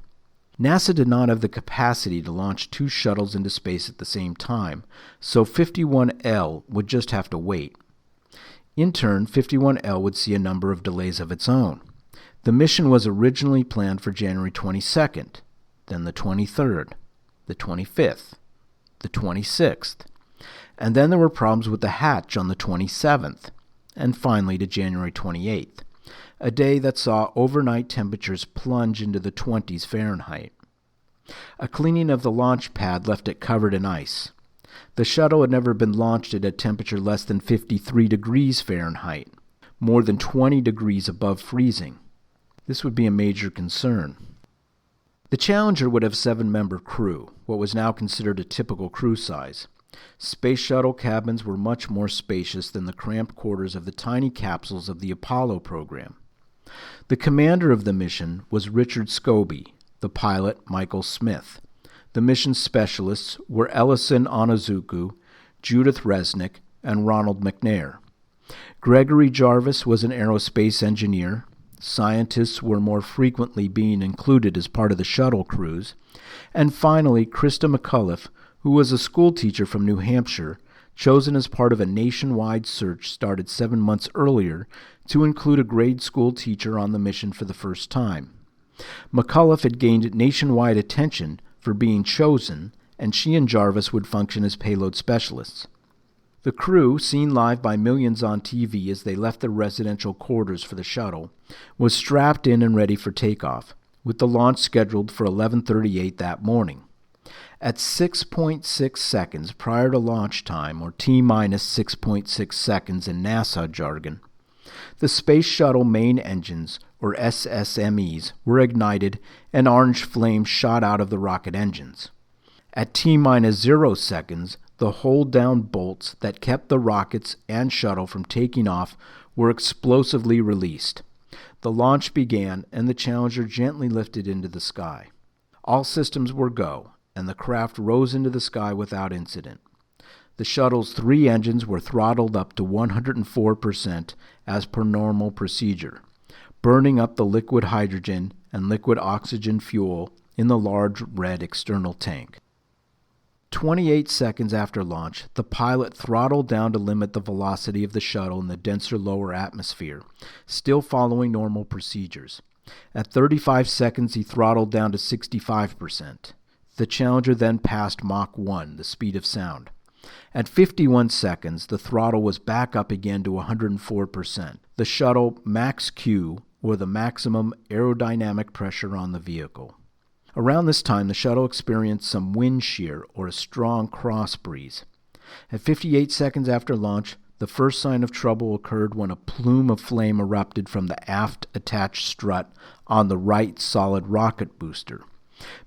NASA did not have the capacity to launch two shuttles into space at the same time, so 51L would just have to wait. In turn, 51L would see a number of delays of its own. The mission was originally planned for January 22nd, then the 23rd, the 25th, the 26th, and then there were problems with the hatch on the 27th, and finally to January 28th. A day that saw overnight temperatures plunge into the 20s Fahrenheit. A cleaning of the launch pad left it covered in ice. The shuttle had never been launched at a temperature less than 53 degrees Fahrenheit, more than 20 degrees above freezing. This would be a major concern. The Challenger would have a 7-member crew, what was now considered a typical crew size. Space shuttle cabins were much more spacious than the cramped quarters of the tiny capsules of the Apollo program. The commander of the mission was Richard Scobie, the pilot Michael Smith. The mission specialists were Ellison Onizuku, Judith Resnick, and Ronald McNair. Gregory Jarvis was an aerospace engineer. Scientists were more frequently being included as part of the shuttle crews. And finally, Krista McCullough, who was a school teacher from New Hampshire, chosen as part of a nationwide search started 7 months earlier to include a grade school teacher on the mission for the first time. McCullough had gained nationwide attention for being chosen, and she and Jarvis would function as payload specialists. The crew, seen live by millions on TV as they left their residential quarters for the shuttle, was strapped in and ready for takeoff, with the launch scheduled for 11:38 that morning. At 6.6 seconds prior to launch time, or T-minus 6.6 seconds in NASA jargon, the Space Shuttle main engines, or SSMEs, were ignited and orange flames shot out of the rocket engines. At T-minus 0 seconds, the hold-down bolts that kept the rockets and shuttle from taking off were explosively released. The launch began, and the Challenger gently lifted into the sky. All systems were go, and the craft rose into the sky without incident. The shuttle's 3 engines were throttled up to 104% as per normal procedure, burning up the liquid hydrogen and liquid oxygen fuel in the large red external tank. 28 seconds after launch, the pilot throttled down to limit the velocity of the shuttle in the denser lower atmosphere, still following normal procedures. At 35 seconds, he throttled down to 65%. The Challenger then passed Mach 1, the speed of sound. At 51 seconds, the throttle was back up again to 104%. The shuttle max Q, or the maximum aerodynamic pressure on the vehicle. Around this time, the shuttle experienced some wind shear, or a strong cross breeze. At 58 seconds after launch, the first sign of trouble occurred when a plume of flame erupted from the aft attached strut on the right solid rocket booster,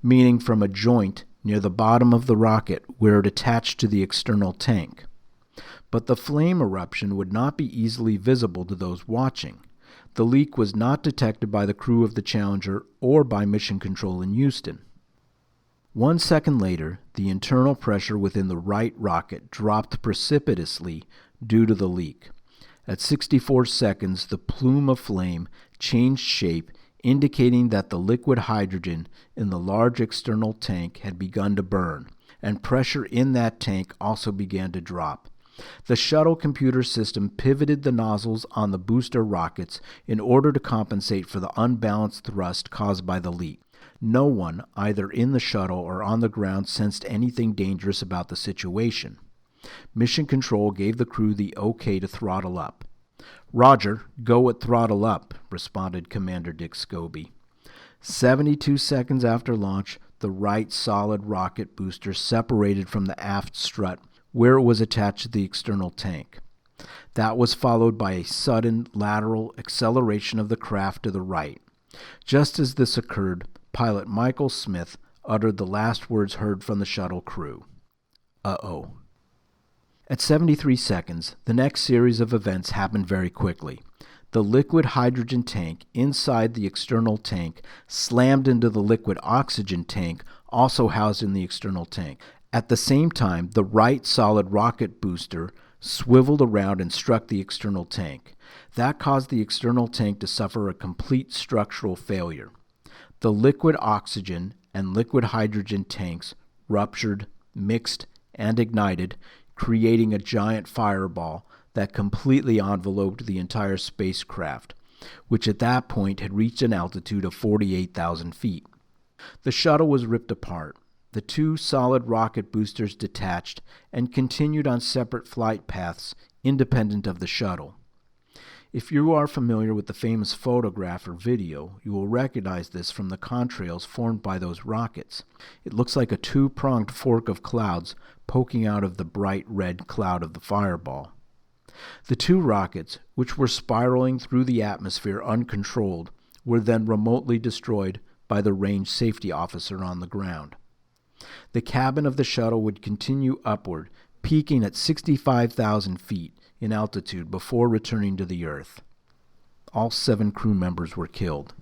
meaning from a joint near the bottom of the rocket where it attached to the external tank. But the flame eruption would not be easily visible to those watching. The leak was not detected by the crew of the Challenger or by Mission Control in Houston. 1 second later, the internal pressure within the right rocket dropped precipitously due to the leak. At 64 seconds, the plume of flame changed shape, indicating that the liquid hydrogen in the large external tank had begun to burn, and pressure in that tank also began to drop. The shuttle computer system pivoted the nozzles on the booster rockets in order to compensate for the unbalanced thrust caused by the leak. No one, either in the shuttle or on the ground, sensed anything dangerous about the situation. Mission Control gave the crew the okay to throttle up. "Roger, go at throttle up," responded Commander Dick Scobie. 72 seconds after launch, the right solid rocket booster separated from the aft strut where it was attached to the external tank. That was followed by a sudden lateral acceleration of the craft to the right. Just as this occurred, pilot Michael Smith uttered the last words heard from the shuttle crew. "Uh-oh." At 73 seconds, the next series of events happened very quickly. The liquid hydrogen tank inside the external tank slammed into the liquid oxygen tank, also housed in the external tank. At the same time, the right solid rocket booster swiveled around and struck the external tank. That caused the external tank to suffer a complete structural failure. The liquid oxygen and liquid hydrogen tanks ruptured, mixed, and ignited, creating a giant fireball that completely enveloped the entire spacecraft, which at that point had reached an altitude of 48,000 feet. The shuttle was ripped apart. The 2 solid rocket boosters detached and continued on separate flight paths independent of the shuttle. If you are familiar with the famous photograph or video, you will recognize this from the contrails formed by those rockets. It looks like a 2-pronged fork of clouds poking out of the bright red cloud of the fireball. The 2 rockets, which were spiraling through the atmosphere uncontrolled, were then remotely destroyed by the range safety officer on the ground. The cabin of the shuttle would continue upward, peaking at 65,000 feet in altitude before returning to the Earth. All 7 crew members were killed.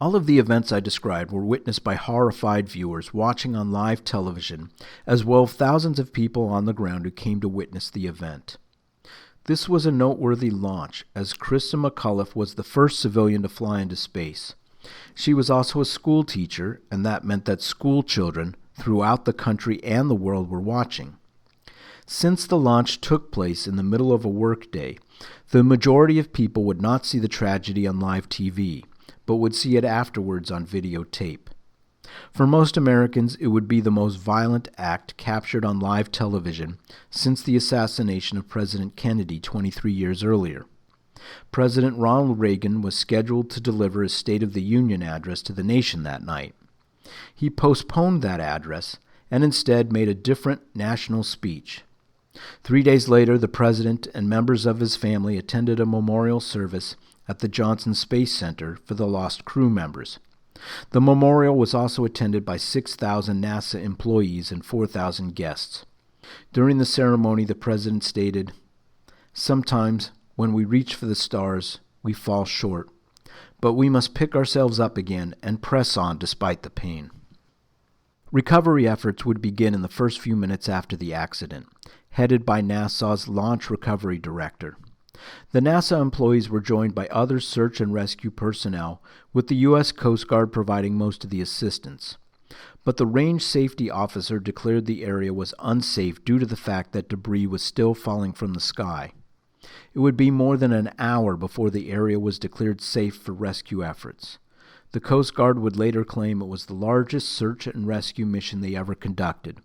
All of the events I described were witnessed by horrified viewers watching on live television, as well as thousands of people on the ground who came to witness the event. This was a noteworthy launch, as Krista McCullough was the first civilian to fly into space. She was also a school teacher, and that meant that school children throughout the country and the world were watching. Since the launch took place in the middle of a workday, the majority of people would not see the tragedy on live TV, but would see it afterwards on videotape. For most Americans, it would be the most violent act captured on live television since the assassination of President Kennedy 23 years earlier. President Ronald Reagan was scheduled to deliver his State of the Union address to the nation that night. He postponed that address and instead made a different national speech. 3 days later, the president and members of his family attended a memorial service at the Johnson Space Center for the lost crew members. The memorial was also attended by 6,000 NASA employees and 4,000 guests. During the ceremony, the president stated, "Sometimes, when we reach for the stars, we fall short, but we must pick ourselves up again and press on despite the pain." Recovery efforts would begin in the first few minutes after the accident, headed by NASA's Launch Recovery Director. The NASA employees were joined by other search and rescue personnel, with the U.S. Coast Guard providing most of the assistance. But the range safety officer declared the area was unsafe due to the fact that debris was still falling from the sky. It would be more than an hour before the area was declared safe for rescue efforts. The Coast Guard would later claim it was the largest search and rescue mission they ever conducted,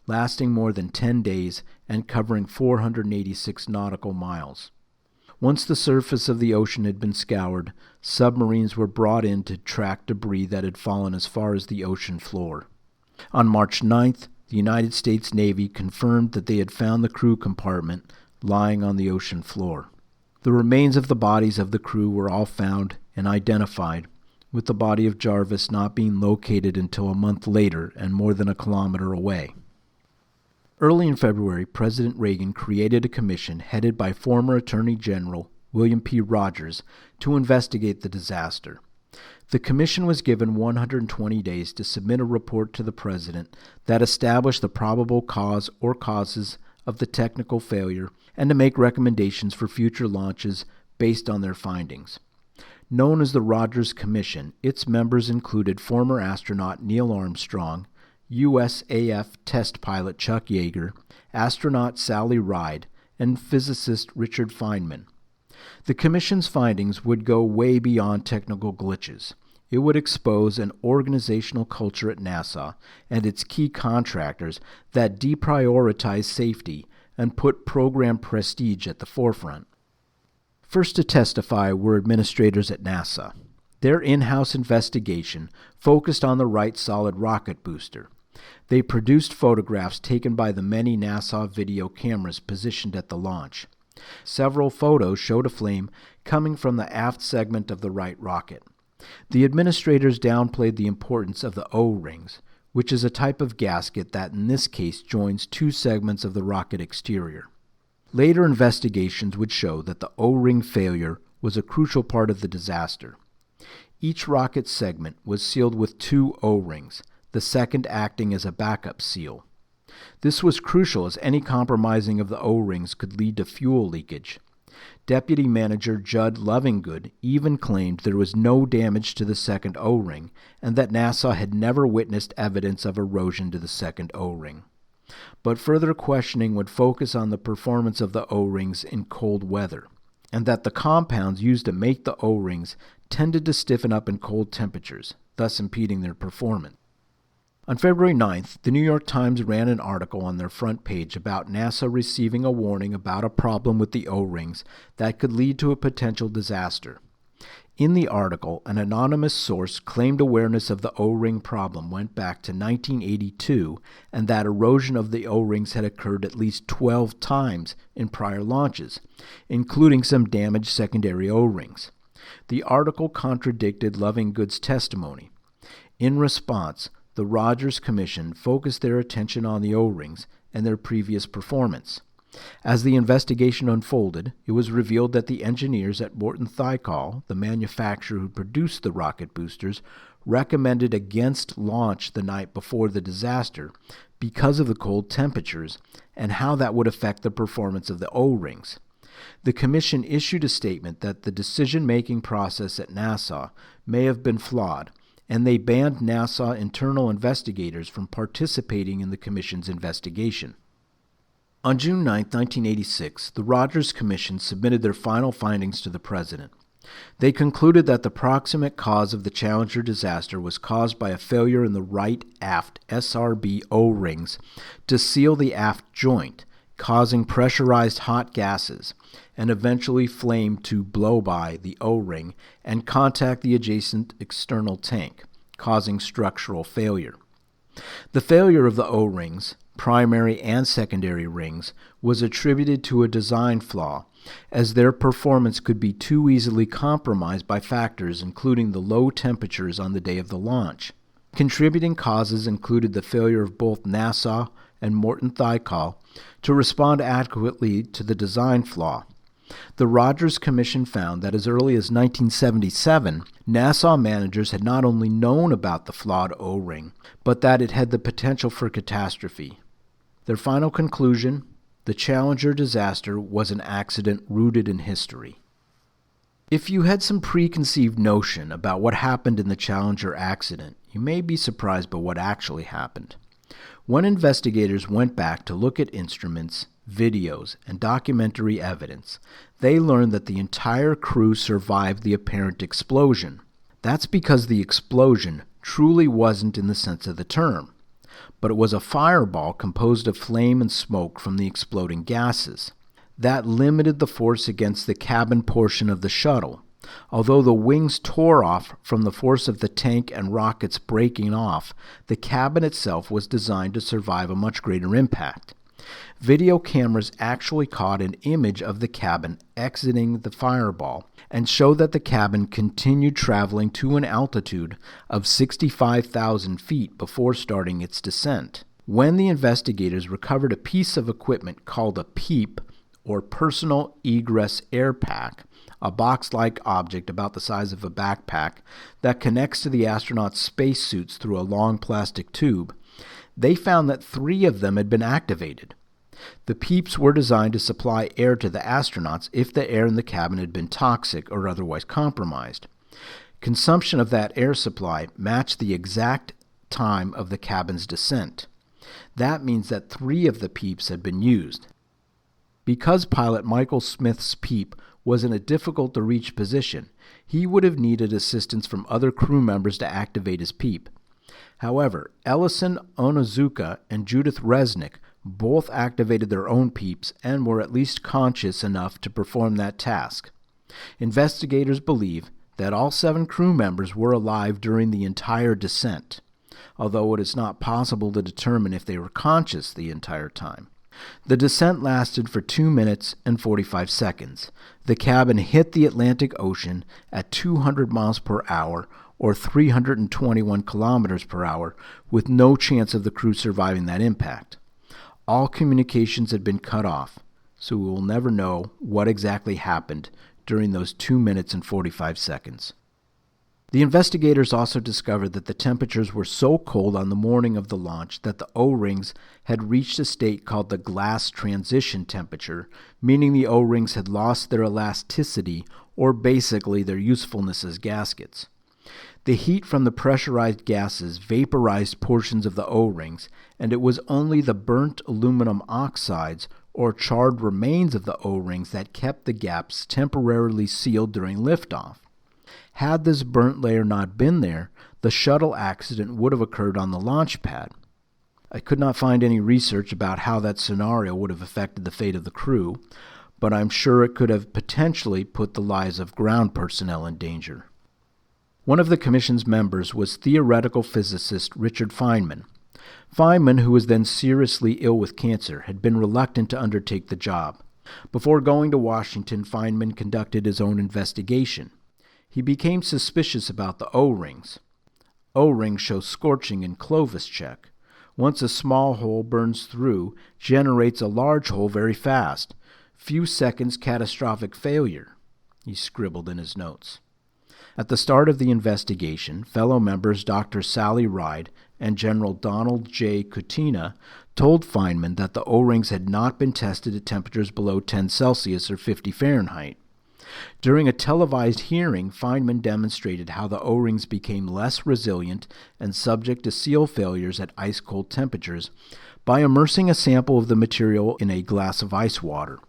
lasting more than 10 days and covering 486 nautical miles. Once the surface of the ocean had been scoured, submarines were brought in to track debris that had fallen as far as the ocean floor. On March 9th, the United States Navy confirmed that they had found the crew compartment lying on the ocean floor. The remains of the bodies of the crew were all found and identified, with the body of Jarvis not being located until a month later and more than a kilometer away. Early in February, President Reagan created a commission headed by former Attorney General William P. Rogers to investigate the disaster. The commission was given 120 days to submit a report to the President that established the probable cause or causes of the technical failure and to make recommendations for future launches based on their findings. Known as the Rogers Commission, its members included former astronaut Neil Armstrong, USAF test pilot Chuck Yeager, astronaut Sally Ride, and physicist Richard Feynman. The Commission's findings would go way beyond technical glitches. It would expose an organizational culture at NASA and its key contractors that deprioritize safety and put program prestige at the forefront. First to testify were administrators at NASA. Their in-house investigation focused on the Wright solid rocket booster. They produced photographs taken by the many NASA video cameras positioned at the launch. Several photos showed a flame coming from the aft segment of the Wright rocket. The administrators downplayed the importance of the O-rings, which is a type of gasket that in this case joins two segments of the rocket exterior. Later investigations would show that the O-ring failure was a crucial part of the disaster. Each rocket segment was sealed with two O-rings, the second acting as a backup seal. This was crucial as any compromising of the O-rings could lead to fuel leakage. Deputy Manager Judd Lovingood even claimed there was no damage to the second O-ring and that NASA had never witnessed evidence of erosion to the second O-ring. But further questioning would focus on the performance of the O-rings in cold weather, and that the compounds used to make the O-rings tended to stiffen up in cold temperatures, thus impeding their performance. On February 9th, the New York Times ran an article on their front page about NASA receiving a warning about a problem with the O-rings that could lead to a potential disaster. In the article, an anonymous source claimed awareness of the O-ring problem went back to 1982 and that erosion of the O-rings had occurred at least 12 times in prior launches, including some damaged secondary O-rings. The article contradicted Lovingood's testimony. In response, the Rogers Commission focused their attention on the O-rings and their previous performance. As the investigation unfolded, it was revealed that the engineers at Morton Thiokol, the manufacturer who produced the rocket boosters, recommended against launch the night before the disaster because of the cold temperatures and how that would affect the performance of the O-rings. The Commission issued a statement that the decision-making process at NASA may have been flawed, and they banned NASA internal investigators from participating in the Commission's investigation. On June 9, 1986, the Rogers Commission submitted their final findings to the President. They concluded that the proximate cause of the Challenger disaster was caused by a failure in the right aft SRB O-rings to seal the aft joint, causing pressurized hot gases, and eventually flame to blow by the O-ring and contact the adjacent external tank, causing structural failure. The failure of the O-rings, primary and secondary rings, was attributed to a design flaw, as their performance could be too easily compromised by factors including the low temperatures on the day of the launch. Contributing causes included the failure of both NASA and Morton Thiokol to respond adequately to the design flaw. The Rogers Commission found that as early as 1977, NASA managers had not only known about the flawed O-ring, but that it had the potential for catastrophe. Their final conclusion: the Challenger disaster was an accident rooted in history. If you had some preconceived notion about what happened in the Challenger accident, you may be surprised by what actually happened. When investigators went back to look at instruments, videos, and documentary evidence, they learned that the entire crew survived the apparent explosion. That's because the explosion truly wasn't in the sense of the term, but it was a fireball composed of flame and smoke from the exploding gases. That limited the force against the cabin portion of the shuttle. Although the wings tore off from the force of the tank and rockets breaking off, the cabin itself was designed to survive a much greater impact. Video cameras actually caught an image of the cabin exiting the fireball and showed that the cabin continued traveling to an altitude of 65,000 feet before starting its descent. When the investigators recovered a piece of equipment called a PEEP, or Personal Egress Air Pack, a box-like object about the size of a backpack that connects to the astronauts' spacesuits through a long plastic tube, they found that 3 of them had been activated. The PEEPs were designed to supply air to the astronauts if the air in the cabin had been toxic or otherwise compromised. Consumption of that air supply matched the exact time of the cabin's descent. That means that 3 of the PEEPs had been used. Because pilot Michael Smith's PEEP was in a difficult-to-reach position, he would have needed assistance from other crew members to activate his PEEP. However, Ellison Onizuka and Judith Resnick both activated their own PEEPs and were at least conscious enough to perform that task. Investigators believe that all 7 crew members were alive during the entire descent, although it is not possible to determine if they were conscious the entire time. The descent lasted for 2 minutes and 45 seconds. The cabin hit the Atlantic Ocean at 200 miles per hour or 321 kilometers per hour, with no chance of the crew surviving that impact. All communications had been cut off, so we will never know what exactly happened during those 2 minutes and 45 seconds. The investigators also discovered that the temperatures were so cold on the morning of the launch that the O-rings had reached a state called the glass transition temperature, meaning the O-rings had lost their elasticity, or basically their usefulness as gaskets. The heat from the pressurized gases vaporized portions of the O-rings, and it was only the burnt aluminum oxides or charred remains of the O-rings that kept the gaps temporarily sealed during liftoff. Had this burnt layer not been there, the shuttle accident would have occurred on the launch pad. I could not find any research about how that scenario would have affected the fate of the crew, but I'm sure it could have potentially put the lives of ground personnel in danger. One of the commission's members was theoretical physicist Richard Feynman. Feynman, who was then seriously ill with cancer, had been reluctant to undertake the job. Before going to Washington, Feynman conducted his own investigation. He became suspicious about the O-rings. O-rings show scorching in Clovis check. Once a small hole burns through, generates a large hole very fast. Few seconds catastrophic failure, he scribbled in his notes. At the start of the investigation, fellow members Dr. Sally Ride and General Donald J. Kutina told Feynman that the O-rings had not been tested at temperatures below 10 Celsius or 50 Fahrenheit. During a televised hearing, Feynman demonstrated how the O-rings became less resilient and subject to seal failures at ice-cold temperatures by immersing a sample of the material in a glass of ice water.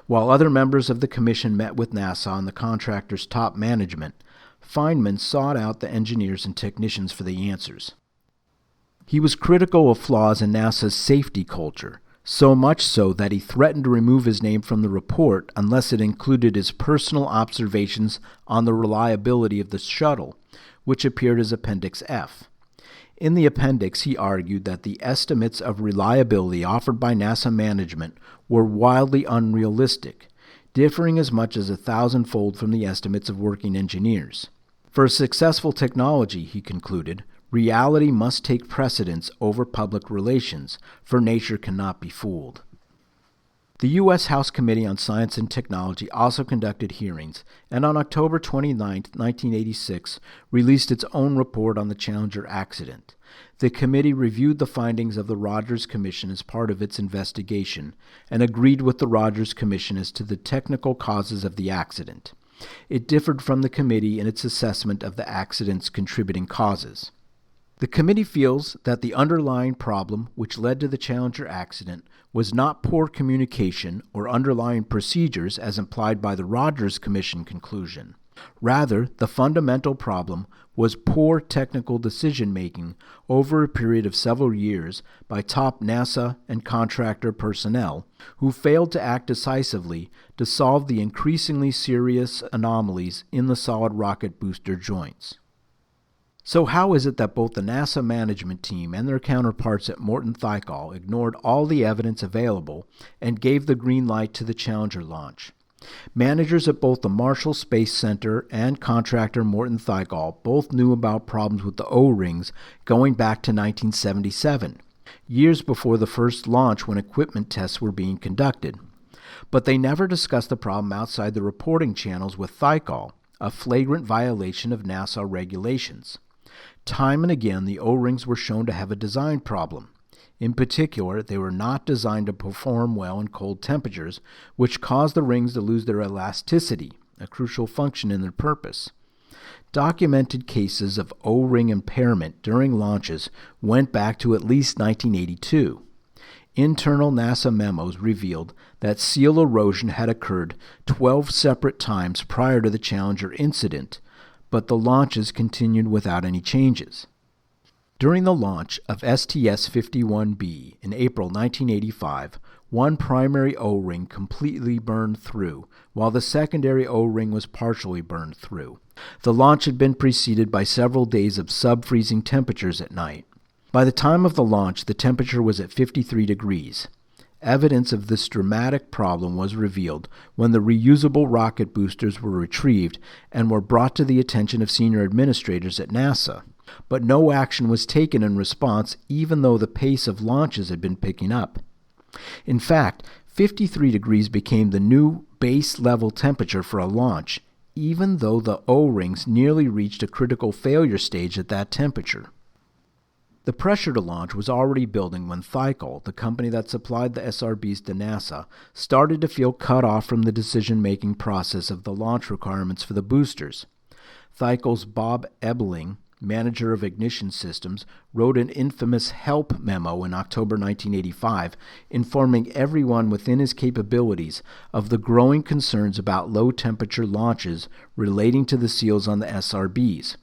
While other members of the commission met with NASA and the contractor's top management, Feynman sought out the engineers and technicians for the answers. He was critical of flaws in NASA's safety culture, so much so that he threatened to remove his name from the report unless it included his personal observations on the reliability of the shuttle, which appeared as Appendix F. In the appendix, he argued that the estimates of reliability offered by NASA management were wildly unrealistic, differing as much as 1,000-fold from the estimates of working engineers. For a successful technology, he concluded, reality must take precedence over public relations, for nature cannot be fooled. The U.S. House Committee on Science and Technology also conducted hearings, and on October 29, 1986, released its own report on the Challenger accident. The committee reviewed the findings of the Rogers Commission as part of its investigation, and agreed with the Rogers Commission as to the technical causes of the accident. It differed from the committee in its assessment of the accident's contributing causes. The committee feels that the underlying problem which led to the Challenger accident was not poor communication or underlying procedures as implied by the Rogers Commission conclusion. Rather, the fundamental problem was poor technical decision-making over a period of several years by top NASA and contractor personnel who failed to act decisively to solve the increasingly serious anomalies in the solid rocket booster joints. So how is it that both the NASA management team and their counterparts at Morton Thiokol ignored all the evidence available and gave the green light to the Challenger launch? Managers at both the Marshall Space Center and contractor Morton Thiokol both knew about problems with the O-rings going back to 1977, years before the first launch when equipment tests were being conducted. But they never discussed the problem outside the reporting channels with Thiokol, a flagrant violation of NASA regulations. Time and again, the O-rings were shown to have a design problem. In particular, they were not designed to perform well in cold temperatures, which caused the rings to lose their elasticity, a crucial function in their purpose. Documented cases of O-ring impairment during launches went back to at least 1982. Internal NASA memos revealed that seal erosion had occurred 12 separate times prior to the Challenger incident, but the launches continued without any changes. During the launch of STS-51B in April 1985, one primary O-ring completely burned through, while the secondary O-ring was partially burned through. The launch had been preceded by several days of sub-freezing temperatures at night. By the time of the launch, the temperature was at 53 degrees. Evidence of this dramatic problem was revealed when the reusable rocket boosters were retrieved and were brought to the attention of senior administrators at NASA. But no action was taken in response, even though the pace of launches had been picking up. In fact, 53 degrees became the new base level temperature for a launch, even though the O-rings nearly reached a critical failure stage at that temperature. The pressure to launch was already building when Thiokol, the company that supplied the SRBs to NASA, started to feel cut off from the decision-making process of the launch requirements for the boosters. Thiokol's Bob Ebeling, manager of ignition systems, wrote an infamous help memo in October 1985, informing everyone within his capabilities of the growing concerns about low-temperature launches relating to the seals on the SRBs.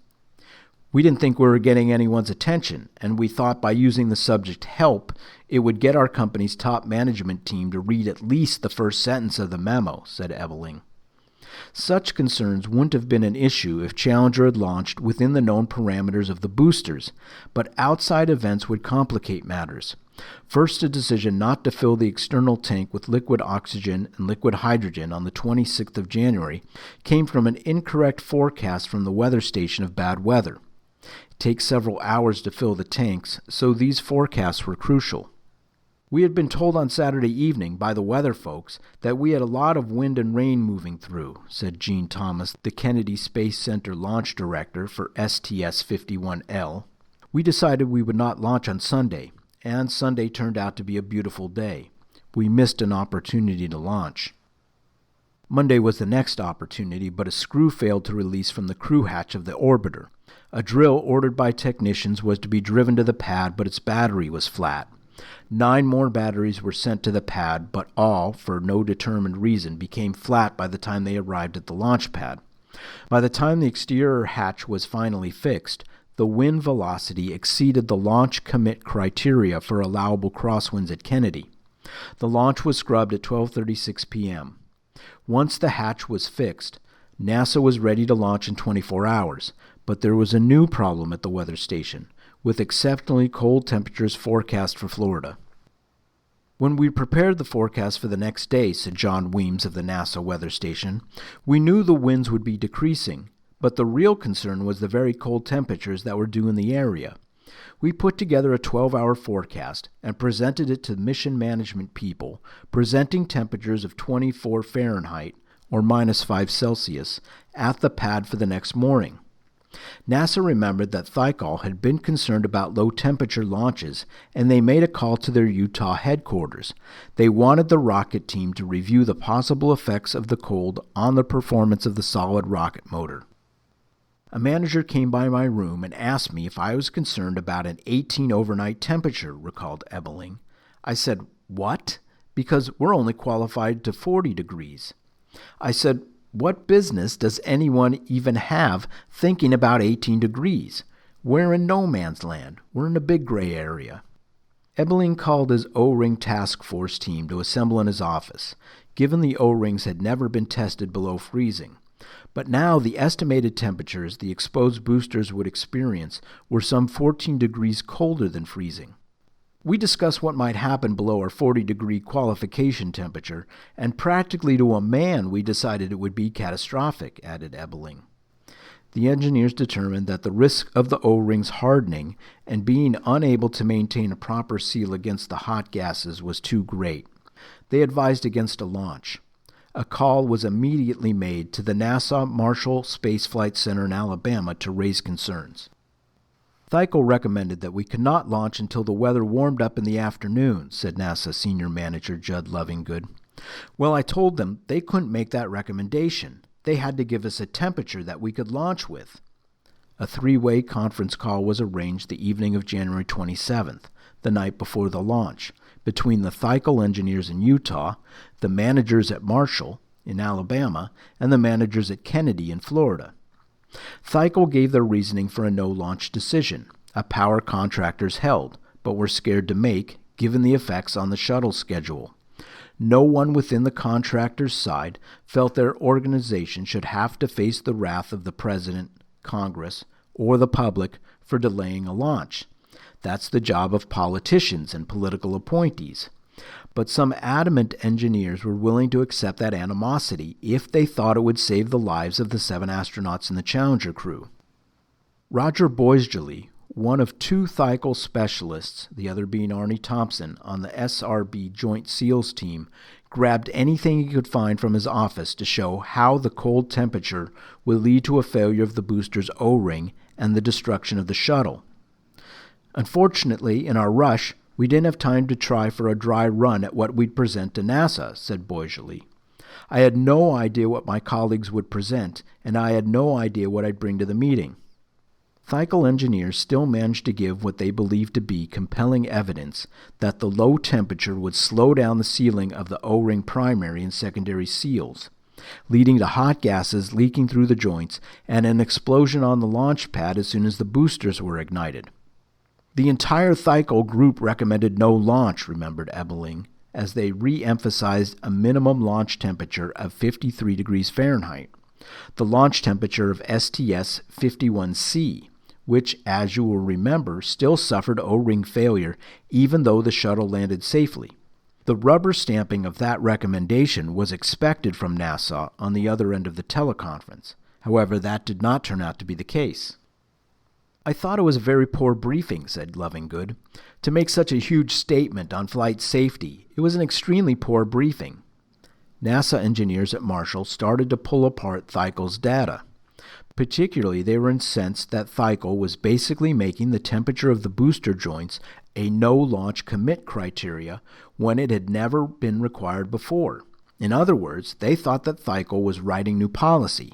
We didn't think we were getting anyone's attention, and we thought by using the subject help, it would get our company's top management team to read at least the first sentence of the memo, said Ebeling. Such concerns wouldn't have been an issue if Challenger had launched within the known parameters of the boosters, but outside events would complicate matters. First, a decision not to fill the external tank with liquid oxygen and liquid hydrogen on the 26th of January came from an incorrect forecast from the weather station of bad weather. It takes several hours to fill the tanks, so these forecasts were crucial. We had been told on Saturday evening by the weather folks that we had a lot of wind and rain moving through, said Gene Thomas, the Kennedy Space Center launch director for STS-51L. We decided we would not launch on Sunday, and Sunday turned out to be a beautiful day. We missed an opportunity to launch. Monday was the next opportunity, but a screw failed to release from the crew hatch of the orbiter. A drill ordered by technicians was to be driven to the pad, but its battery was flat. 9 more batteries were sent to the pad, but all, for no determined reason, became flat by the time they arrived at the launch pad. By the time the exterior hatch was finally fixed, the wind velocity exceeded the launch commit criteria for allowable crosswinds at Kennedy. The launch was scrubbed at 12:36 p.m. Once the hatch was fixed, NASA was ready to launch in 24 hours, but there was a new problem at the weather station, with exceptionally cold temperatures forecast for Florida. When we prepared the forecast for the next day, said John Weems of the NASA weather station, we knew the winds would be decreasing, but the real concern was the very cold temperatures that were due in the area. We put together a 12-hour forecast and presented it to mission management people, presenting temperatures of 24 Fahrenheit, or -5 Celsius, at the pad for the next morning. NASA remembered that Thiokol had been concerned about low-temperature launches, and they made a call to their Utah headquarters. They wanted the rocket team to review the possible effects of the cold on the performance of the solid rocket motor. A manager came by my room and asked me if I was concerned about an 18 overnight temperature, recalled Ebeling. I said, "What? Because we're only qualified to 40 degrees. I said, "What business does anyone even have thinking about 18 degrees? We're in no man's land. We're in a big gray area." Ebeling called his O-ring task force team to assemble in his office, given the O-rings had never been tested below freezing. But now the estimated temperatures the exposed boosters would experience were some 14 degrees colder than freezing. We discussed what might happen below our 40-degree qualification temperature, and practically to a man we decided it would be catastrophic, added Ebeling. The engineers determined that the risk of the O-rings hardening and being unable to maintain a proper seal against the hot gases was too great. They advised against a launch. A call was immediately made to the NASA Marshall Space Flight Center in Alabama to raise concerns. Thiokol recommended that we could not launch until the weather warmed up in the afternoon, said NASA Senior Manager Judd Lovingood. Well, I told them they couldn't make that recommendation. They had to give us a temperature that we could launch with. A three-way conference call was arranged the evening of January 27th, the night before the launch, between the Thiokol engineers in Utah, the managers at Marshall in Alabama, and the managers at Kennedy in Florida. Thiokol gave their reasoning for a no-launch decision, a power contractors held, but were scared to make, given the effects on the shuttle schedule. No one within the contractor's side felt their organization should have to face the wrath of the President, Congress, or the public for delaying a launch. That's the job of politicians and political appointees. But some adamant engineers were willing to accept that animosity if they thought it would save the lives of the 7 astronauts in the Challenger crew. Roger Boisjoli, one of 2 Thiokol specialists, the other being Arnie Thompson, on the SRB Joint SEALs team, grabbed anything he could find from his office to show how the cold temperature would lead to a failure of the booster's O-ring and the destruction of the shuttle. Unfortunately, in our rush, we didn't have time to try for a dry run at what we'd present to NASA, said Boisjoli. I had no idea what my colleagues would present, and I had no idea what I'd bring to the meeting. Thiokol engineers still managed to give what they believed to be compelling evidence that the low temperature would slow down the sealing of the O-ring primary and secondary seals, leading to hot gases leaking through the joints and an explosion on the launch pad as soon as the boosters were ignited. The entire Thiokol group recommended no launch, remembered Ebeling, as they re-emphasized a minimum launch temperature of 53 degrees Fahrenheit, the launch temperature of STS-51C, which, as you will remember, still suffered O-ring failure even though the shuttle landed safely. The rubber stamping of that recommendation was expected from NASA on the other end of the teleconference. However, that did not turn out to be the case. I thought it was a very poor briefing, said Lovingood. To make such a huge statement on flight safety, it was an extremely poor briefing. NASA engineers at Marshall started to pull apart Thiokol's data. Particularly, they were incensed that Thiokol was basically making the temperature of the booster joints a no-launch commit criteria when it had never been required before. In other words, they thought that Thiokol was writing new policy.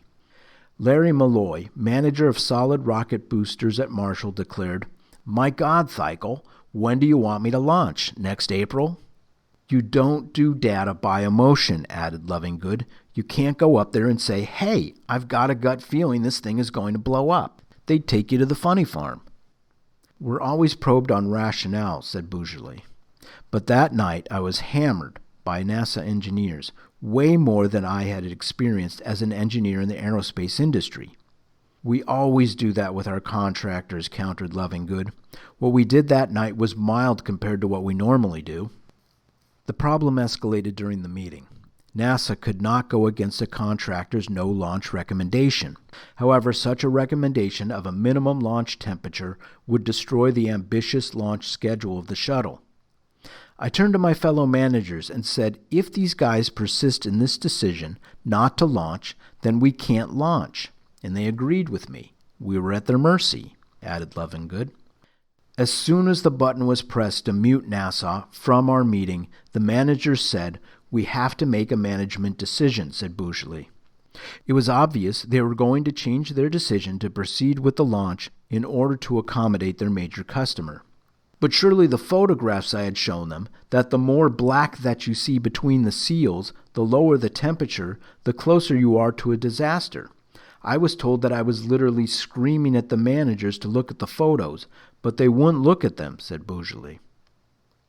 Larry Malloy, manager of solid rocket boosters at Marshall, declared, "My God, Thiokol, when do you want me to launch? Next April?" "You don't do data by emotion," added Lovingood. "You can't go up there and say, 'Hey, I've got a gut feeling this thing is going to blow up.' They'd take you to the funny farm." "We're always probed on rationale," said Boisjoli. "But that night I was hammered by NASA engineers, way more than I had experienced as an engineer in the aerospace industry." "We always do that with our contractors," countered Lovingood. "What we did that night was mild compared to what we normally do." The problem escalated during the meeting. NASA could not go against a contractor's no-launch recommendation. However, such a recommendation of a minimum launch temperature would destroy the ambitious launch schedule of the shuttle. I turned to my fellow managers and said, if these guys persist in this decision not to launch, then we can't launch. And they agreed with me. We were at their mercy, added Lovingood. As soon as the button was pressed to mute NASA from our meeting, the manager said, "We have to make a management decision," said Bougely. It was obvious they were going to change their decision to proceed with the launch in order to accommodate their major customer. But surely the photographs I had shown them, that the more black that you see between the seals, the lower the temperature, the closer you are to a disaster. I was told that I was literally screaming at the managers to look at the photos, but they wouldn't look at them, said Bougely.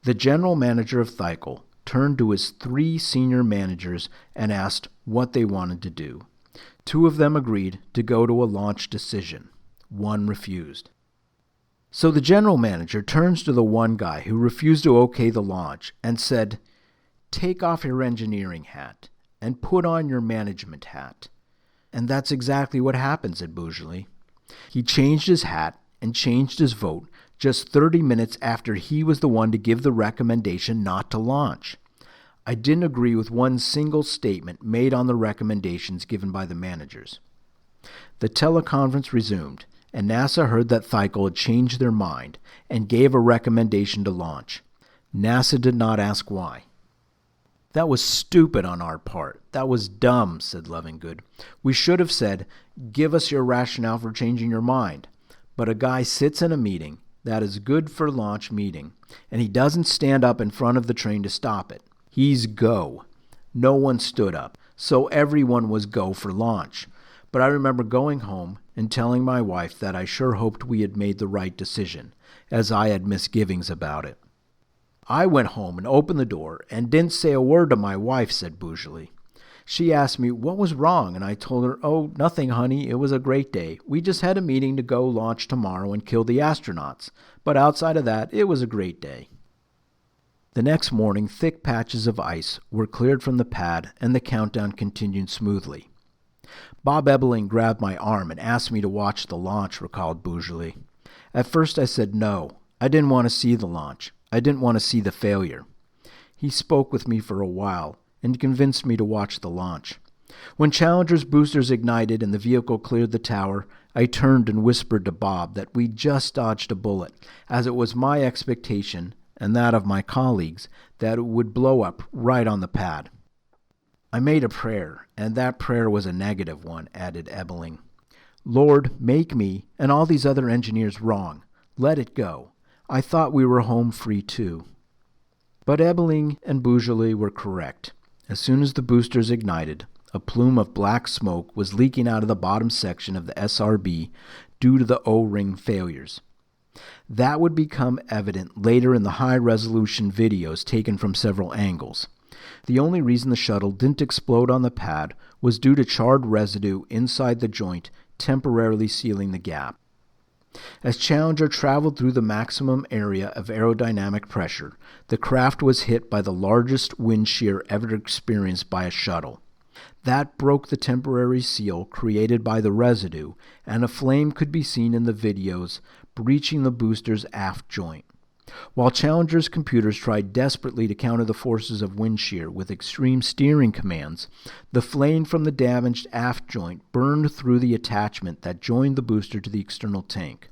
The general manager of Thikel turned to his 3 senior managers and asked what they wanted to do. 2 of them agreed to go to a launch decision. 1 refused. So the general manager turns to the one guy who refused to okay the launch and said, "Take off your engineering hat and put on your management hat." And that's exactly what happened, said Bougely. He changed his hat and changed his vote just 30 minutes after he was the one to give the recommendation not to launch. I didn't agree with one single statement made on the recommendations given by the managers. The teleconference resumed, and NASA heard that Thikel had changed their mind and gave a recommendation to launch. NASA did not ask why. "That was stupid on our part. That was dumb," said Lovingood. "We should have said, 'Give us your rationale for changing your mind.' But a guy sits in a meeting that is good for launch meeting, and he doesn't stand up in front of the train to stop it. He's go. No one stood up, so everyone was go for launch. But I remember going home and telling my wife that I sure hoped we had made the right decision, as I had misgivings about it. I went home and opened the door and didn't say a word to my wife," said Bougely. "She asked me what was wrong, and I told her, 'Oh, nothing, honey. It was a great day. We just had a meeting to go launch tomorrow and kill the astronauts. But outside of that, it was a great day.'" The next morning, thick patches of ice were cleared from the pad, and the countdown continued smoothly. "Bob Ebeling grabbed my arm and asked me to watch the launch," recalled Bougely. "At first I said no. I didn't want to see the launch. I didn't want to see the failure. He spoke with me for a while and convinced me to watch the launch. When Challenger's boosters ignited and the vehicle cleared the tower, I turned and whispered to Bob that we'd just dodged a bullet, as it was my expectation, and that of my colleagues, that it would blow up right on the pad. I made a prayer, and that prayer was a negative one," added Ebeling. "Lord, make me and all these other engineers wrong. Let it go. I thought we were home free too." But Ebeling and Bougely were correct. As soon as the boosters ignited, a plume of black smoke was leaking out of the bottom section of the SRB due to the O-ring failures. That would become evident later in the high-resolution videos taken from several angles. The only reason the shuttle didn't explode on the pad was due to charred residue inside the joint temporarily sealing the gap. As Challenger traveled through the maximum area of aerodynamic pressure, the craft was hit by the largest wind shear ever experienced by a shuttle. That broke the temporary seal created by the residue, and a flame could be seen in the videos breaching the booster's aft joint. While Challenger's computers tried desperately to counter the forces of wind shear with extreme steering commands, the flame from the damaged aft joint burned through the attachment that joined the booster to the external tank.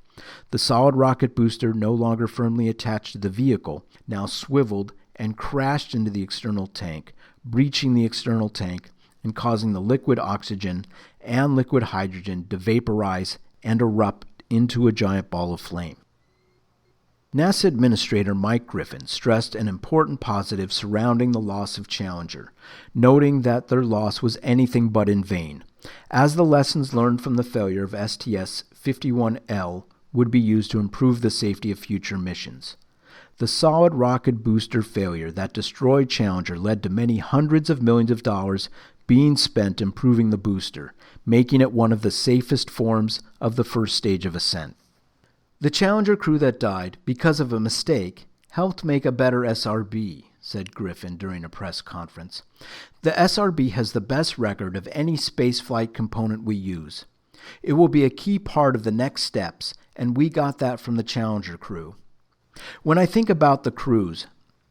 The solid rocket booster, no longer firmly attached to the vehicle, now swiveled and crashed into the external tank, breaching the external tank and causing the liquid oxygen and liquid hydrogen to vaporize and erupt into a giant ball of flame. NASA Administrator Mike Griffin stressed an important positive surrounding the loss of Challenger, noting that their loss was anything but in vain, as the lessons learned from the failure of STS-51L would be used to improve the safety of future missions. The solid rocket booster failure that destroyed Challenger led to many hundreds of millions of dollars being spent improving the booster, making it one of the safest forms of the first stage of ascent. The Challenger crew that died because of a mistake helped make a better SRB, said Griffin during a press conference. "The SRB has the best record of any spaceflight component we use. It will be a key part of the next steps, and we got that from the Challenger crew. When I think about the crews,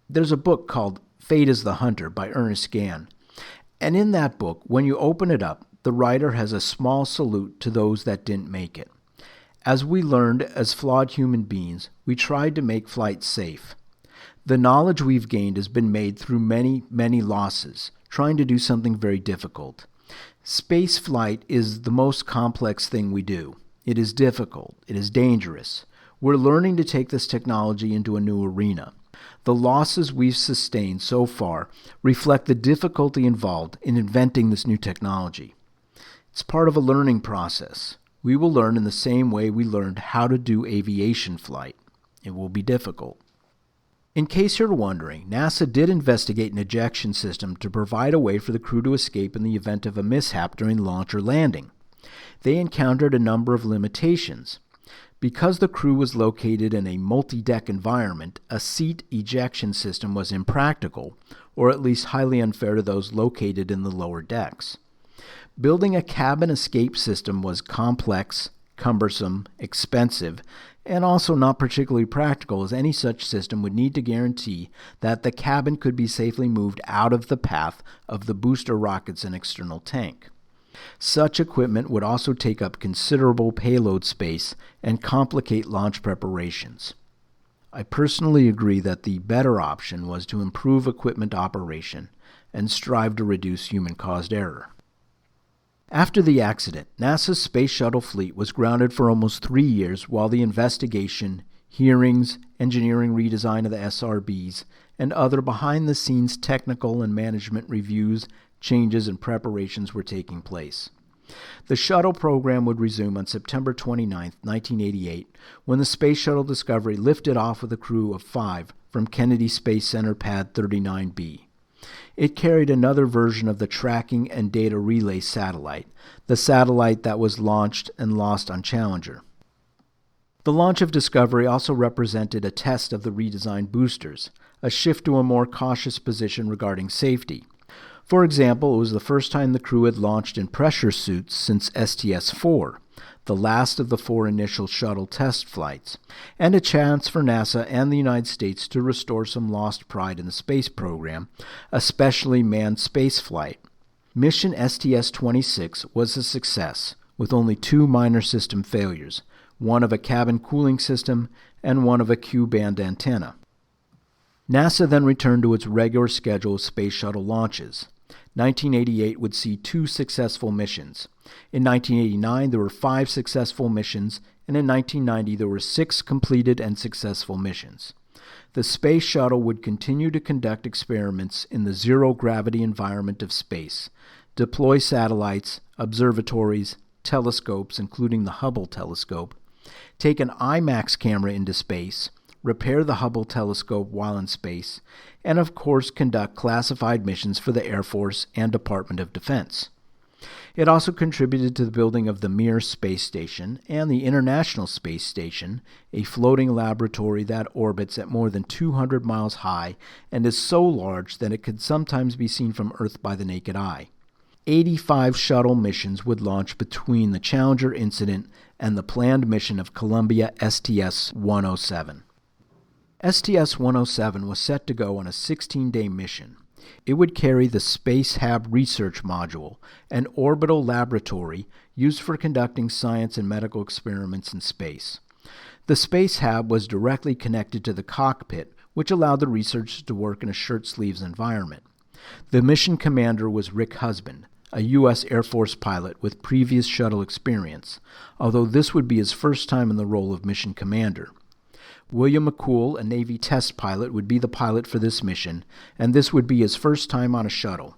there's a book called Fate is the Hunter by Ernest Gann. And in that book, when you open it up, the writer has a small salute to those that didn't make it. As we learned as flawed human beings, we tried to make flight safe. The knowledge we've gained has been made through many, many losses, trying to do something very difficult. Space flight is the most complex thing we do. It is difficult. It is dangerous. We're learning to take this technology into a new arena. The losses we've sustained so far reflect the difficulty involved in inventing this new technology. It's part of a learning process. We will learn in the same way we learned how to do aviation flight. It will be difficult. In case you're wondering, NASA did investigate an ejection system to provide a way for the crew to escape in the event of a mishap during launch or landing. They encountered a number of limitations. Because the crew was located in a multi-deck environment, a seat ejection system was impractical, or at least highly unfair to those located in the lower decks. Building a cabin escape system was complex, cumbersome, expensive, and also not particularly practical, as any such system would need to guarantee that the cabin could be safely moved out of the path of the booster rockets and external tank. Such equipment would also take up considerable payload space and complicate launch preparations. I personally agree that the better option was to improve equipment operation and strive to reduce human-caused error. After the accident, NASA's space shuttle fleet was grounded for almost 3 years while the investigation, hearings, engineering redesign of the SRBs, and other behind-the-scenes technical and management reviews, changes, and preparations were taking place. The shuttle program would resume on September 29, 1988, when the Space Shuttle Discovery lifted off with a crew of 5 from Kennedy Space Center Pad 39B. It carried another version of the tracking and data relay satellite, the satellite that was launched and lost on Challenger. The launch of Discovery also represented a test of the redesigned boosters, a shift to a more cautious position regarding safety. For example, it was the first time the crew had launched in pressure suits since STS-4, the last of the 4 initial shuttle test flights, and a chance for NASA and the United States to restore some lost pride in the space program, especially manned spaceflight. Mission STS-26 was a success, with only 2 minor system failures, one of a cabin cooling system and one of a Q-band antenna. NASA then returned to its regular schedule of space shuttle launches. 1988 would see 2 successful missions. In 1989, there were 5 successful missions, and in 1990, there were 6 completed and successful missions. The space shuttle would continue to conduct experiments in the zero-gravity environment of space, deploy satellites, observatories, telescopes, including the Hubble telescope, take an IMAX camera into space, repair the Hubble telescope while in space, and of course conduct classified missions for the Air Force and Department of Defense. It also contributed to the building of the Mir Space Station and the International Space Station, a floating laboratory that orbits at more than 200 miles high and is so large that it could sometimes be seen from Earth by the naked eye. 85 shuttle missions would launch between the Challenger incident and the planned mission of Columbia STS-107. STS-107 was set to go on a 16-day mission. It would carry the Space Hab Research Module, an orbital laboratory used for conducting science and medical experiments in space. The Space Hab was directly connected to the cockpit, which allowed the researchers to work in a shirt-sleeves environment. The mission commander was Rick Husband, a U.S. Air Force pilot with previous shuttle experience, although this would be his first time in the role of mission commander. William McCool, a Navy test pilot, would be the pilot for this mission, and this would be his first time on a shuttle.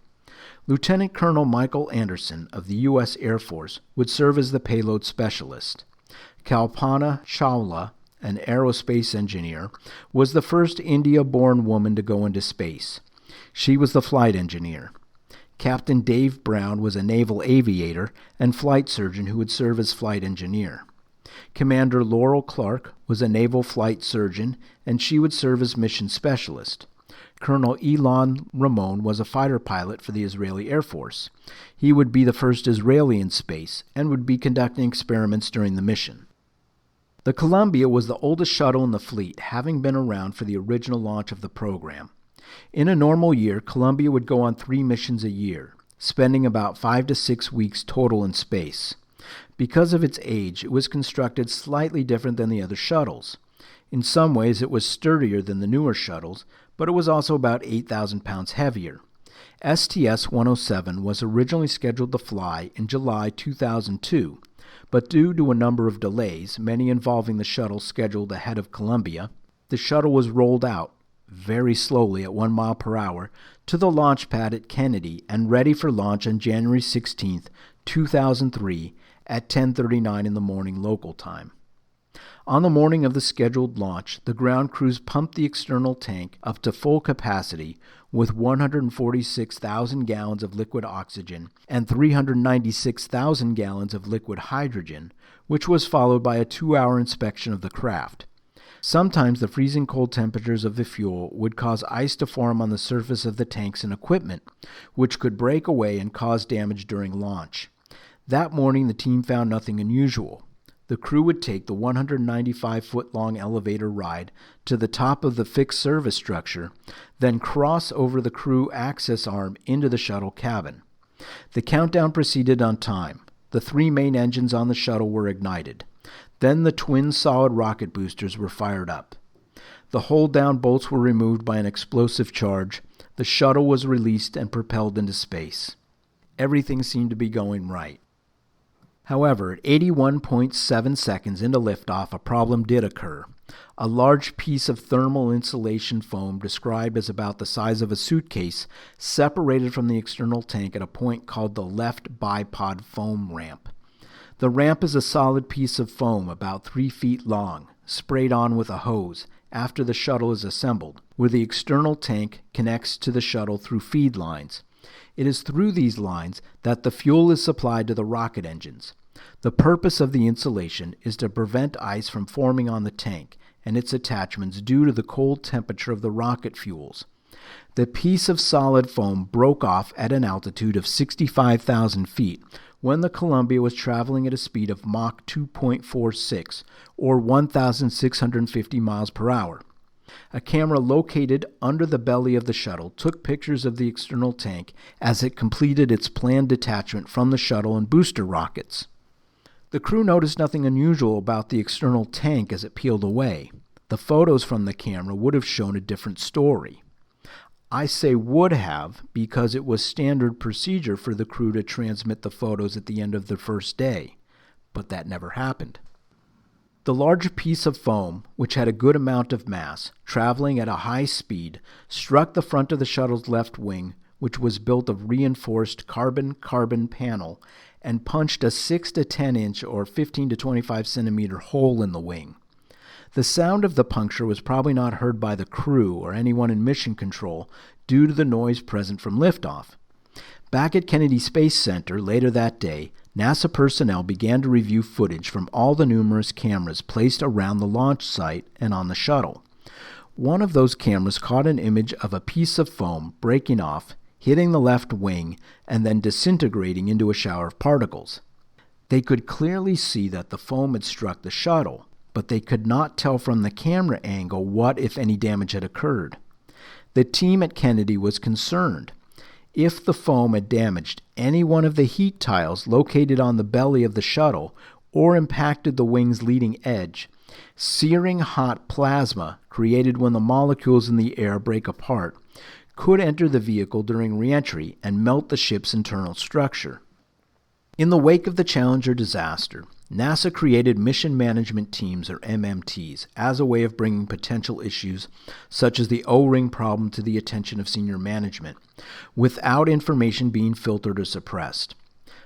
Lieutenant Colonel Michael Anderson of the U.S. Air Force would serve as the payload specialist. Kalpana Chawla, an aerospace engineer, was the first India-born woman to go into space. She was the flight engineer. Captain Dave Brown was a naval aviator and flight surgeon who would serve as flight engineer. Commander Laurel Clark was a naval flight surgeon, and she would serve as mission specialist. Colonel Elon Ramon was a fighter pilot for the Israeli Air Force. He would be the first Israeli in space and would be conducting experiments during the mission. The Columbia was the oldest shuttle in the fleet, having been around for the original launch of the program. In a normal year, Columbia would go on 3 missions a year, spending about 5 to 6 weeks total in space. Because of its age, it was constructed slightly different than the other shuttles. In some ways, it was sturdier than the newer shuttles, but it was also about 8,000 pounds heavier. STS-107 was originally scheduled to fly in July 2002, but due to a number of delays, many involving the shuttle scheduled ahead of Columbia, the shuttle was rolled out, very slowly at 1 mile per hour, to the launch pad at Kennedy and ready for launch on January 16, 2003 at 10:39 in the morning local time. On the morning of the scheduled launch, the ground crews pumped the external tank up to full capacity with 146,000 gallons of liquid oxygen and 396,000 gallons of liquid hydrogen, which was followed by a 2-hour inspection of the craft. Sometimes the freezing cold temperatures of the fuel would cause ice to form on the surface of the tanks and equipment, which could break away and cause damage during launch. That morning, the team found nothing unusual. The crew would take the 195-foot-long elevator ride to the top of the fixed service structure, then cross over the crew access arm into the shuttle cabin. The countdown proceeded on time. The 3 main engines on the shuttle were ignited. Then the twin solid rocket boosters were fired up. The hold-down bolts were removed by an explosive charge. The shuttle was released and propelled into space. Everything seemed to be going right. However, at 81.7 seconds into liftoff, a problem did occur. A large piece of thermal insulation foam, described as about the size of a suitcase, separated from the external tank at a point called the left bipod foam ramp. The ramp is a solid piece of foam about 3 feet long, sprayed on with a hose after the shuttle is assembled, where the external tank connects to the shuttle through feed lines. It is through these lines that the fuel is supplied to the rocket engines. The purpose of the insulation is to prevent ice from forming on the tank and its attachments due to the cold temperature of the rocket fuels. The piece of solid foam broke off at an altitude of 65,000 feet when the Columbia was traveling at a speed of Mach 2.46, or 1,650 miles per hour. A camera located under the belly of the shuttle took pictures of the external tank as it completed its planned detachment from the shuttle and booster rockets. The crew noticed nothing unusual about the external tank as it peeled away. The photos from the camera would have shown a different story. I say would have because it was standard procedure for the crew to transmit the photos at the end of the first day, but that never happened. The large piece of foam, which had a good amount of mass, traveling at a high speed, struck the front of the shuttle's left wing, which was built of reinforced carbon-carbon panel, and punched a 6 to 10 inch or 15 to 25 centimeter hole in the wing. The sound of the puncture was probably not heard by the crew or anyone in mission control due to the noise present from liftoff. Back at Kennedy Space Center later that day, NASA personnel began to review footage from all the numerous cameras placed around the launch site and on the shuttle. One of those cameras caught an image of a piece of foam breaking off, hitting the left wing, and then disintegrating into a shower of particles. They could clearly see that the foam had struck the shuttle, but they could not tell from the camera angle what, if any, damage had occurred. The team at Kennedy was concerned. If the foam had damaged any one of the heat tiles located on the belly of the shuttle or impacted the wing's leading edge, searing hot plasma created when the molecules in the air break apart could enter the vehicle during re-entry and melt the ship's internal structure. In the wake of the Challenger disaster, NASA created Mission Management Teams, or MMTs, as a way of bringing potential issues such as the O-ring problem to the attention of senior management, without information being filtered or suppressed.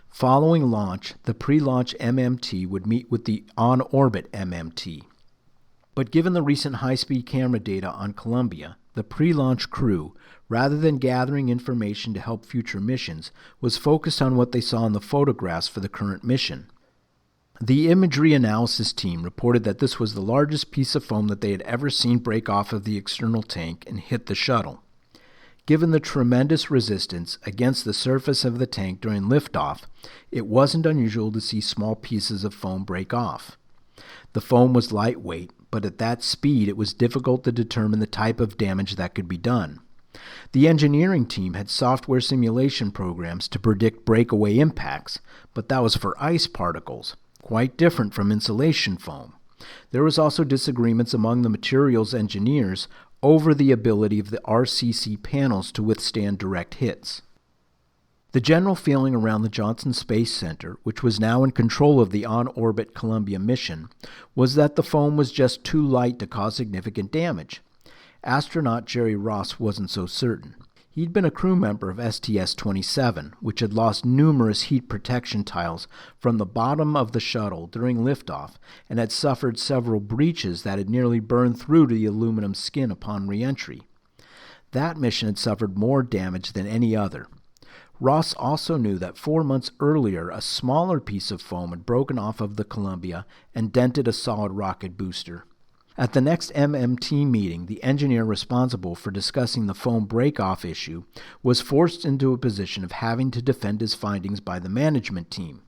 Following launch, the pre-launch MMT would meet with the on-orbit MMT. But given the recent high-speed camera data on Columbia, the pre-launch crew, rather than gathering information to help future missions, was focused on what they saw in the photographs for the current mission. The imagery analysis team reported that this was the largest piece of foam that they had ever seen break off of the external tank and hit the shuttle. Given the tremendous resistance against the surface of the tank during liftoff, it wasn't unusual to see small pieces of foam break off. The foam was lightweight, but at that speed it was difficult to determine the type of damage that could be done. The engineering team had software simulation programs to predict breakaway impacts, but that was for ice particles, quite different from insulation foam. There was also disagreements among the materials engineers over the ability of the RCC panels to withstand direct hits. The general feeling around the Johnson Space Center, which was now in control of the on-orbit Columbia mission, was that the foam was just too light to cause significant damage. Astronaut Jerry Ross wasn't so certain. He'd been a crew member of STS-27, which had lost numerous heat protection tiles from the bottom of the shuttle during liftoff and had suffered several breaches that had nearly burned through to the aluminum skin upon re-entry. That mission had suffered more damage than any other. Ross also knew that 4 months earlier a smaller piece of foam had broken off of the Columbia and dented a solid rocket booster. At the next MMT meeting, the engineer responsible for discussing the foam break-off issue was forced into a position of having to defend his findings by the management team.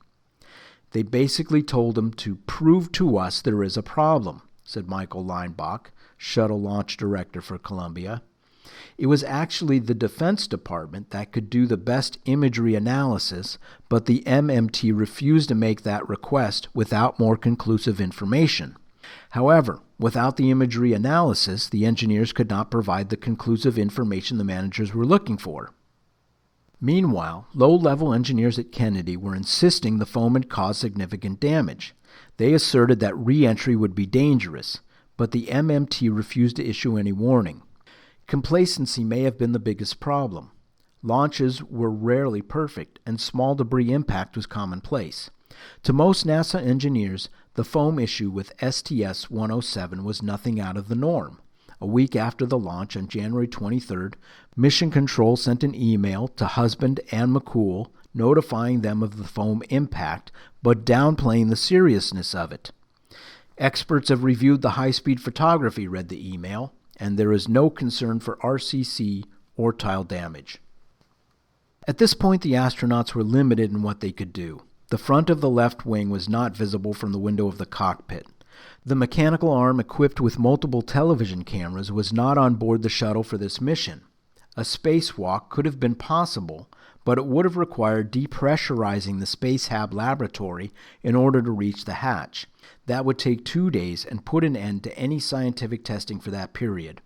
They basically told him to prove to us there is a problem, said Michael Leinbach, shuttle launch director for Columbia. It was actually the Defense Department that could do the best imagery analysis, but the MMT refused to make that request without more conclusive information. However, without the imagery analysis, the engineers could not provide the conclusive information the managers were looking for. Meanwhile, low-level engineers at Kennedy were insisting the foam had caused significant damage. They asserted that re-entry would be dangerous, but the MMT refused to issue any warning. Complacency may have been the biggest problem. Launches were rarely perfect, and small debris impact was commonplace. To most NASA engineers, the foam issue with STS-107 was nothing out of the norm. A week after the launch, on January 23rd, Mission Control sent an email to Husband and McCool notifying them of the foam impact, but downplaying the seriousness of it. Experts have reviewed the high-speed photography, read the email, and there is no concern for RCC or tile damage. At this point, the astronauts were limited in what they could do. The front of the left wing was not visible from the window of the cockpit. The mechanical arm equipped with multiple television cameras was not on board the shuttle for this mission. A spacewalk could have been possible, but it would have required depressurizing the Space Hab laboratory in order to reach the hatch. That would take 2 days and put an end to any scientific testing for that period.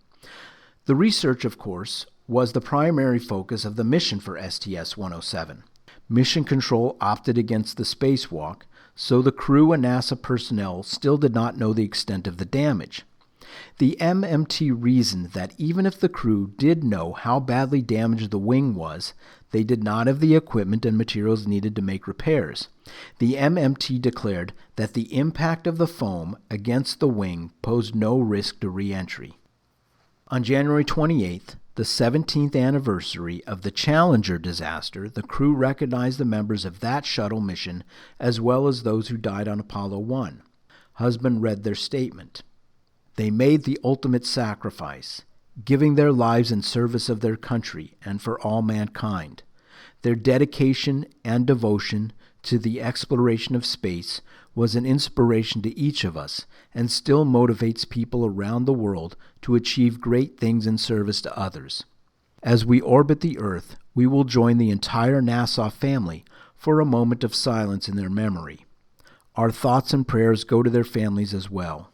The research, of course, was the primary focus of the mission for STS-107. Mission Control opted against the spacewalk, so the crew and NASA personnel still did not know the extent of the damage. The MMT reasoned that even if the crew did know how badly damaged the wing was, they did not have the equipment and materials needed to make repairs. The MMT declared that the impact of the foam against the wing posed no risk to re-entry. On January 28th, the 17th anniversary of the Challenger disaster, the crew recognized the members of that shuttle mission as well as those who died on Apollo 1. Husband read their statement. They made the ultimate sacrifice, giving their lives in service of their country and for all mankind. Their dedication and devotion to the exploration of space was an inspiration to each of us and still motivates people around the world to achieve great things in service to others. As we orbit the Earth, we will join the entire NASA family for a moment of silence in their memory. Our thoughts and prayers go to their families as well.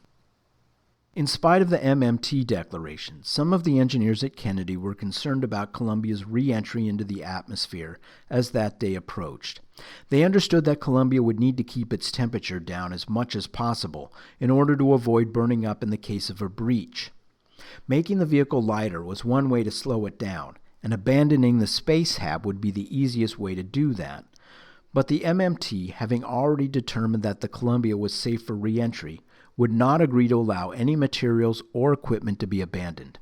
In spite of the MMT declaration, some of the engineers at Kennedy were concerned about Columbia's re-entry into the atmosphere as that day approached. They understood that Columbia would need to keep its temperature down as much as possible in order to avoid burning up in the case of a breach. Making the vehicle lighter was one way to slow it down, and abandoning the Space Hab would be the easiest way to do that. But the MMT, having already determined that the Columbia was safe for re-entry, would not agree to allow any materials or equipment to be abandoned.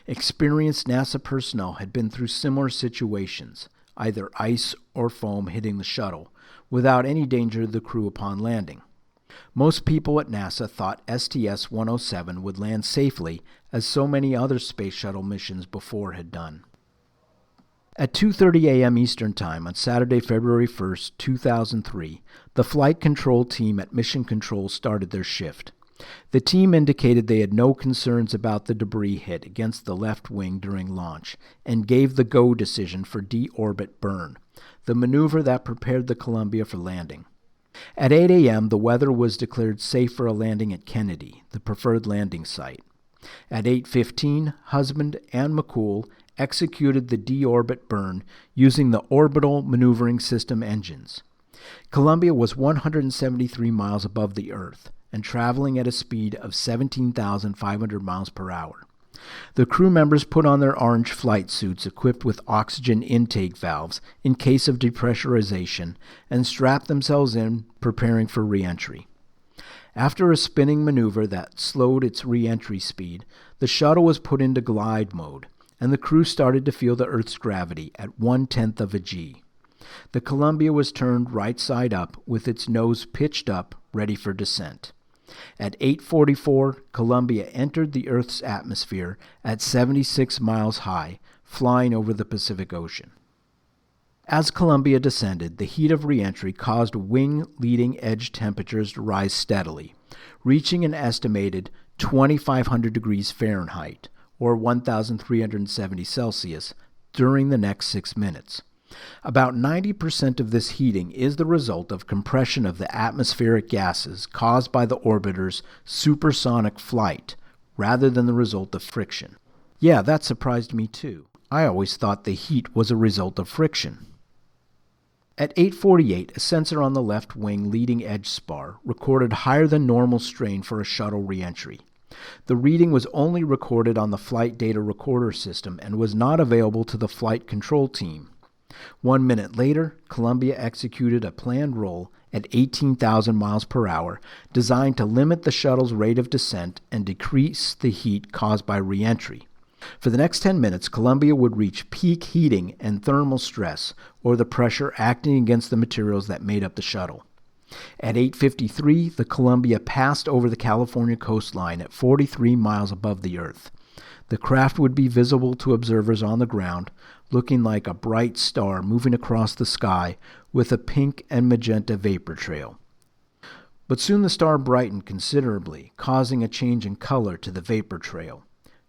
Experienced NASA personnel had been through similar situations, either ice or foam hitting the shuttle, without any danger to the crew upon landing. Most people at NASA thought STS-107 would land safely, as so many other space shuttle missions before had done. At 2:30 a.m. Eastern Time on Saturday, February 1st, 2003, the flight control team at Mission Control started their shift. The team indicated they had no concerns about the debris hit against the left wing during launch and gave the go decision for deorbit burn, the maneuver that prepared the Columbia for landing. At 8 a.m., the weather was declared safe for a landing at Kennedy, the preferred landing site. At 8:15, Husband and McCool executed the deorbit burn using the Orbital Maneuvering System engines. Columbia was 173 miles above the Earth and traveling at a speed of 17,500 miles per hour. The crew members put on their orange flight suits equipped with oxygen intake valves in case of depressurization and strapped themselves in, preparing for re-entry. After a spinning maneuver that slowed its re-entry speed, the shuttle was put into glide mode, and the crew started to feel the Earth's gravity at 1/10 of a g. The Columbia was turned right side up with its nose pitched up, ready for descent. At 8:44, Columbia entered the Earth's atmosphere at 76 miles high, flying over the Pacific Ocean. As Columbia descended, the heat of re-entry caused wing leading edge temperatures to rise steadily, reaching an estimated 2,500 degrees Fahrenheit, or 1,370 Celsius, during the next 6 minutes. About 90% of this heating is the result of compression of the atmospheric gases caused by the orbiter's supersonic flight, rather than the result of friction. Yeah, that surprised me too. I always thought the heat was a result of friction. At 8:48, a sensor on the left wing leading edge spar recorded higher than normal strain for a shuttle re-entry. The reading was only recorded on the flight data recorder system and was not available to the flight control team. 1 minute later, Columbia executed a planned roll at 18,000 miles per hour, designed to limit the shuttle's rate of descent and decrease the heat caused by re-entry. For the next 10 minutes, Columbia would reach peak heating and thermal stress, or the pressure acting against the materials that made up the shuttle. At 8:53, the Columbia passed over the California coastline at 43 miles above the Earth. The craft would be visible to observers on the ground, looking like a bright star moving across the sky with a pink and magenta vapor trail. But soon the star brightened considerably, causing a change in color to the vapor trail.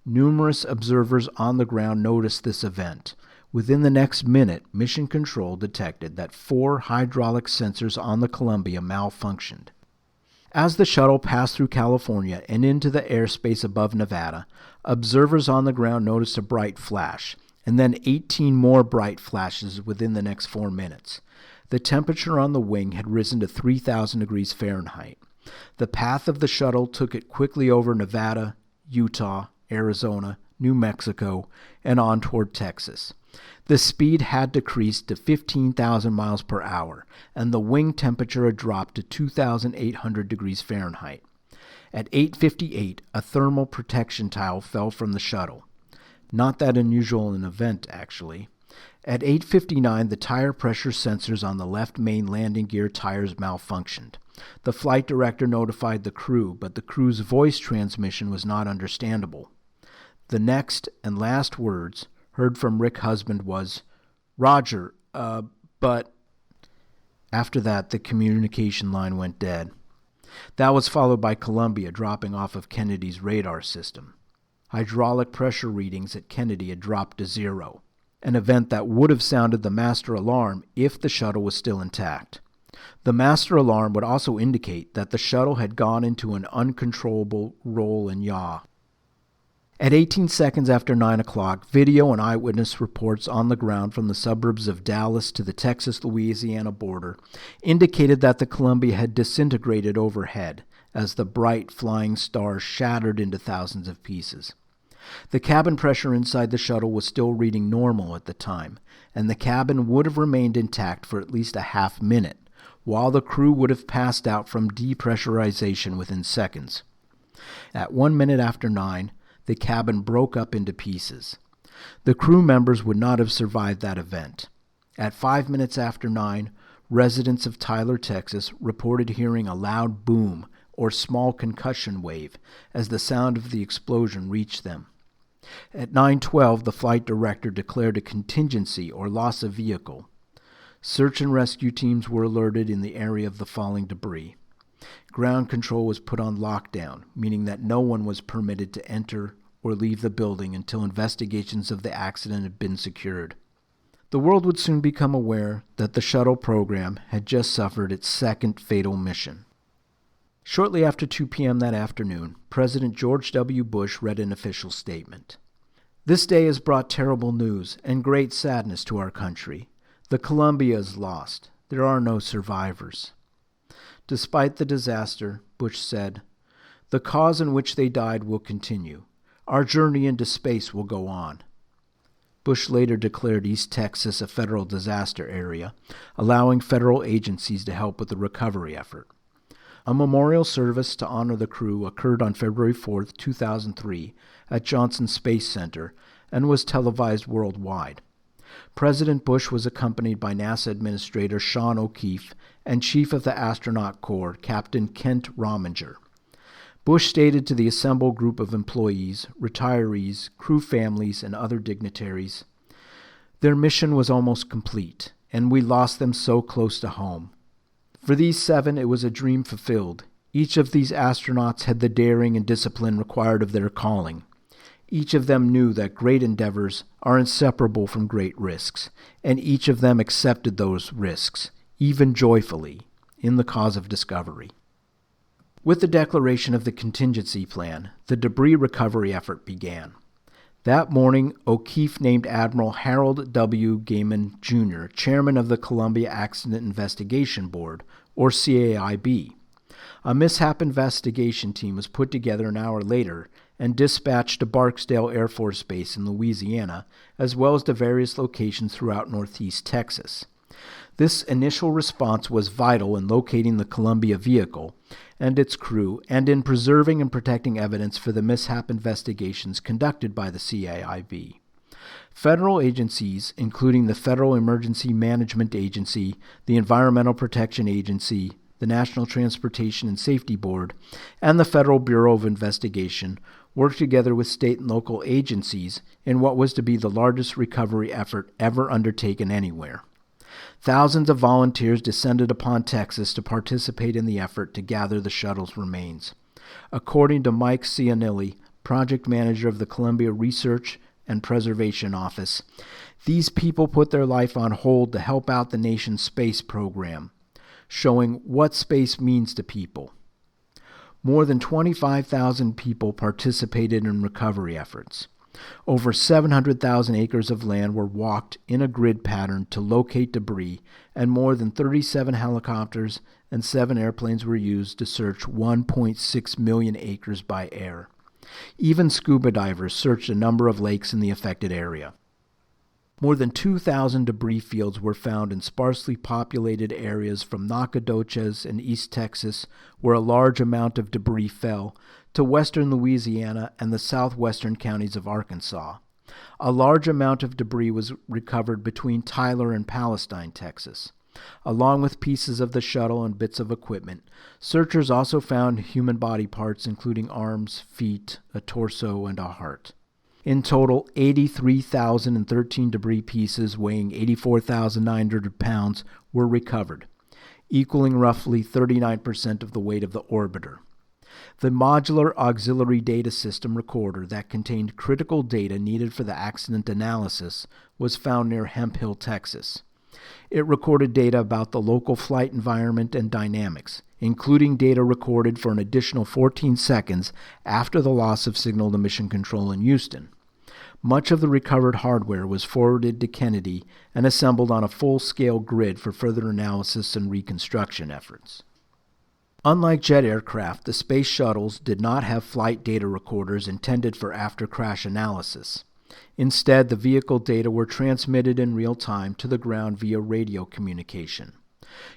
Numerous observers on the ground noticed this event. Within the next minute, Mission Control detected that 4 hydraulic sensors on the Columbia malfunctioned. As the shuttle passed through California and into the airspace above Nevada, observers on the ground noticed a bright flash, and then 18 more bright flashes within the next 4 minutes. The temperature on the wing had risen to 3,000 degrees Fahrenheit. The path of the shuttle took it quickly over Nevada, Utah, Arizona, New Mexico, and on toward Texas. The speed had decreased to 15,000 miles per hour, and the wing temperature had dropped to 2,800 degrees Fahrenheit. At 8:58, a thermal protection tile fell from the shuttle. Not that unusual an event, actually. At 8:59, the tire pressure sensors on the left main landing gear tires malfunctioned. The flight director notified the crew, but the crew's voice transmission was not understandable. The next and last words heard from Rick Husband was, "Roger, but..." After that, the communication line went dead. That was followed by Columbia dropping off of Kennedy's radar system. Hydraulic pressure readings at Kennedy had dropped to 0, an event that would have sounded the master alarm if the shuttle was still intact. The master alarm would also indicate that the shuttle had gone into an uncontrollable roll and yaw. At 18 seconds after 9 o'clock, video and eyewitness reports on the ground from the suburbs of Dallas to the Texas-Louisiana border indicated that the Columbia had disintegrated overhead as the bright flying star shattered into thousands of pieces. The cabin pressure inside the shuttle was still reading normal at the time, and the cabin would have remained intact for at least a half minute, while the crew would have passed out from depressurization within seconds. At 1 minute after 9, the cabin broke up into pieces. The crew members would not have survived that event. At 5 minutes after 9, residents of Tyler, Texas, reported hearing a loud boom or small concussion wave as the sound of the explosion reached them. At 9:12, the flight director declared a contingency or loss of vehicle. Search and rescue teams were alerted in the area of the falling debris. Ground control was put on lockdown, meaning that no one was permitted to enter or leave the building until investigations of the accident had been secured. The world would soon become aware that the shuttle program had just suffered its second fatal mission. Shortly after 2 p.m. that afternoon, President George W. Bush read an official statement. "This day has brought terrible news and great sadness to our country. The Columbia is lost. There are no survivors." Despite the disaster, Bush said, "The cause in which they died will continue. Our journey into space will go on." Bush later declared East Texas a federal disaster area, allowing federal agencies to help with the recovery effort. A memorial service to honor the crew occurred on February 4, 2003, at Johnson Space Center and was televised worldwide. President Bush was accompanied by NASA Administrator Sean O'Keefe and Chief of the Astronaut Corps, Captain Kent Rominger. Bush stated to the assembled group of employees, retirees, crew families, and other dignitaries, "Their mission was almost complete, and we lost them so close to home. For these 7, it was a dream fulfilled. Each of these astronauts had the daring and discipline required of their calling. Each of them knew that great endeavors are inseparable from great risks, and each of them accepted those risks, even joyfully, in the cause of discovery." With the declaration of the contingency plan, the debris recovery effort began. That morning, O'Keefe named Admiral Harold W. Gaiman, Jr., chairman of the Columbia Accident Investigation Board, or CAIB. A mishap investigation team was put together an hour later and dispatched to Barksdale Air Force Base in Louisiana, as well as to various locations throughout northeast Texas. This initial response was vital in locating the Columbia vehicle and its crew, and in preserving and protecting evidence for the mishap investigations conducted by the CAIB. Federal agencies, including the Federal Emergency Management Agency, the Environmental Protection Agency, the National Transportation and Safety Board, and the Federal Bureau of Investigation, worked together with state and local agencies in what was to be the largest recovery effort ever undertaken anywhere. Thousands of volunteers descended upon Texas to participate in the effort to gather the shuttle's remains. According to Mike Cianilli, project manager of the Columbia Research and Preservation Office, these people put their life on hold to help out the nation's space program, showing what space means to people. More than 25,000 people participated in recovery efforts. Over 700,000 acres of land were walked in a grid pattern to locate debris, and more than 37 helicopters and 7 airplanes were used to search 1.6 million acres by air. Even scuba divers searched a number of lakes in the affected area. More than 2,000 debris fields were found in sparsely populated areas from Nacogdoches in East Texas, where a large amount of debris fell, to western Louisiana and the southwestern counties of Arkansas. A large amount of debris was recovered between Tyler and Palestine, Texas. Along with pieces of the shuttle and bits of equipment, searchers also found human body parts including arms, feet, a torso, and a heart. In total, 83,013 debris pieces weighing 84,900 pounds were recovered, equaling roughly 39% of the weight of the orbiter. The modular auxiliary data system recorder that contained critical data needed for the accident analysis was found near Hemp Hill, Texas. It recorded data about the local flight environment and dynamics, including data recorded for an additional 14 seconds after the loss of signal to Mission Control in Houston. Much of the recovered hardware was forwarded to Kennedy and assembled on a full-scale grid for further analysis and reconstruction efforts. Unlike jet aircraft, the space shuttles did not have flight data recorders intended for after-crash analysis. Instead, the vehicle data were transmitted in real time to the ground via radio communication.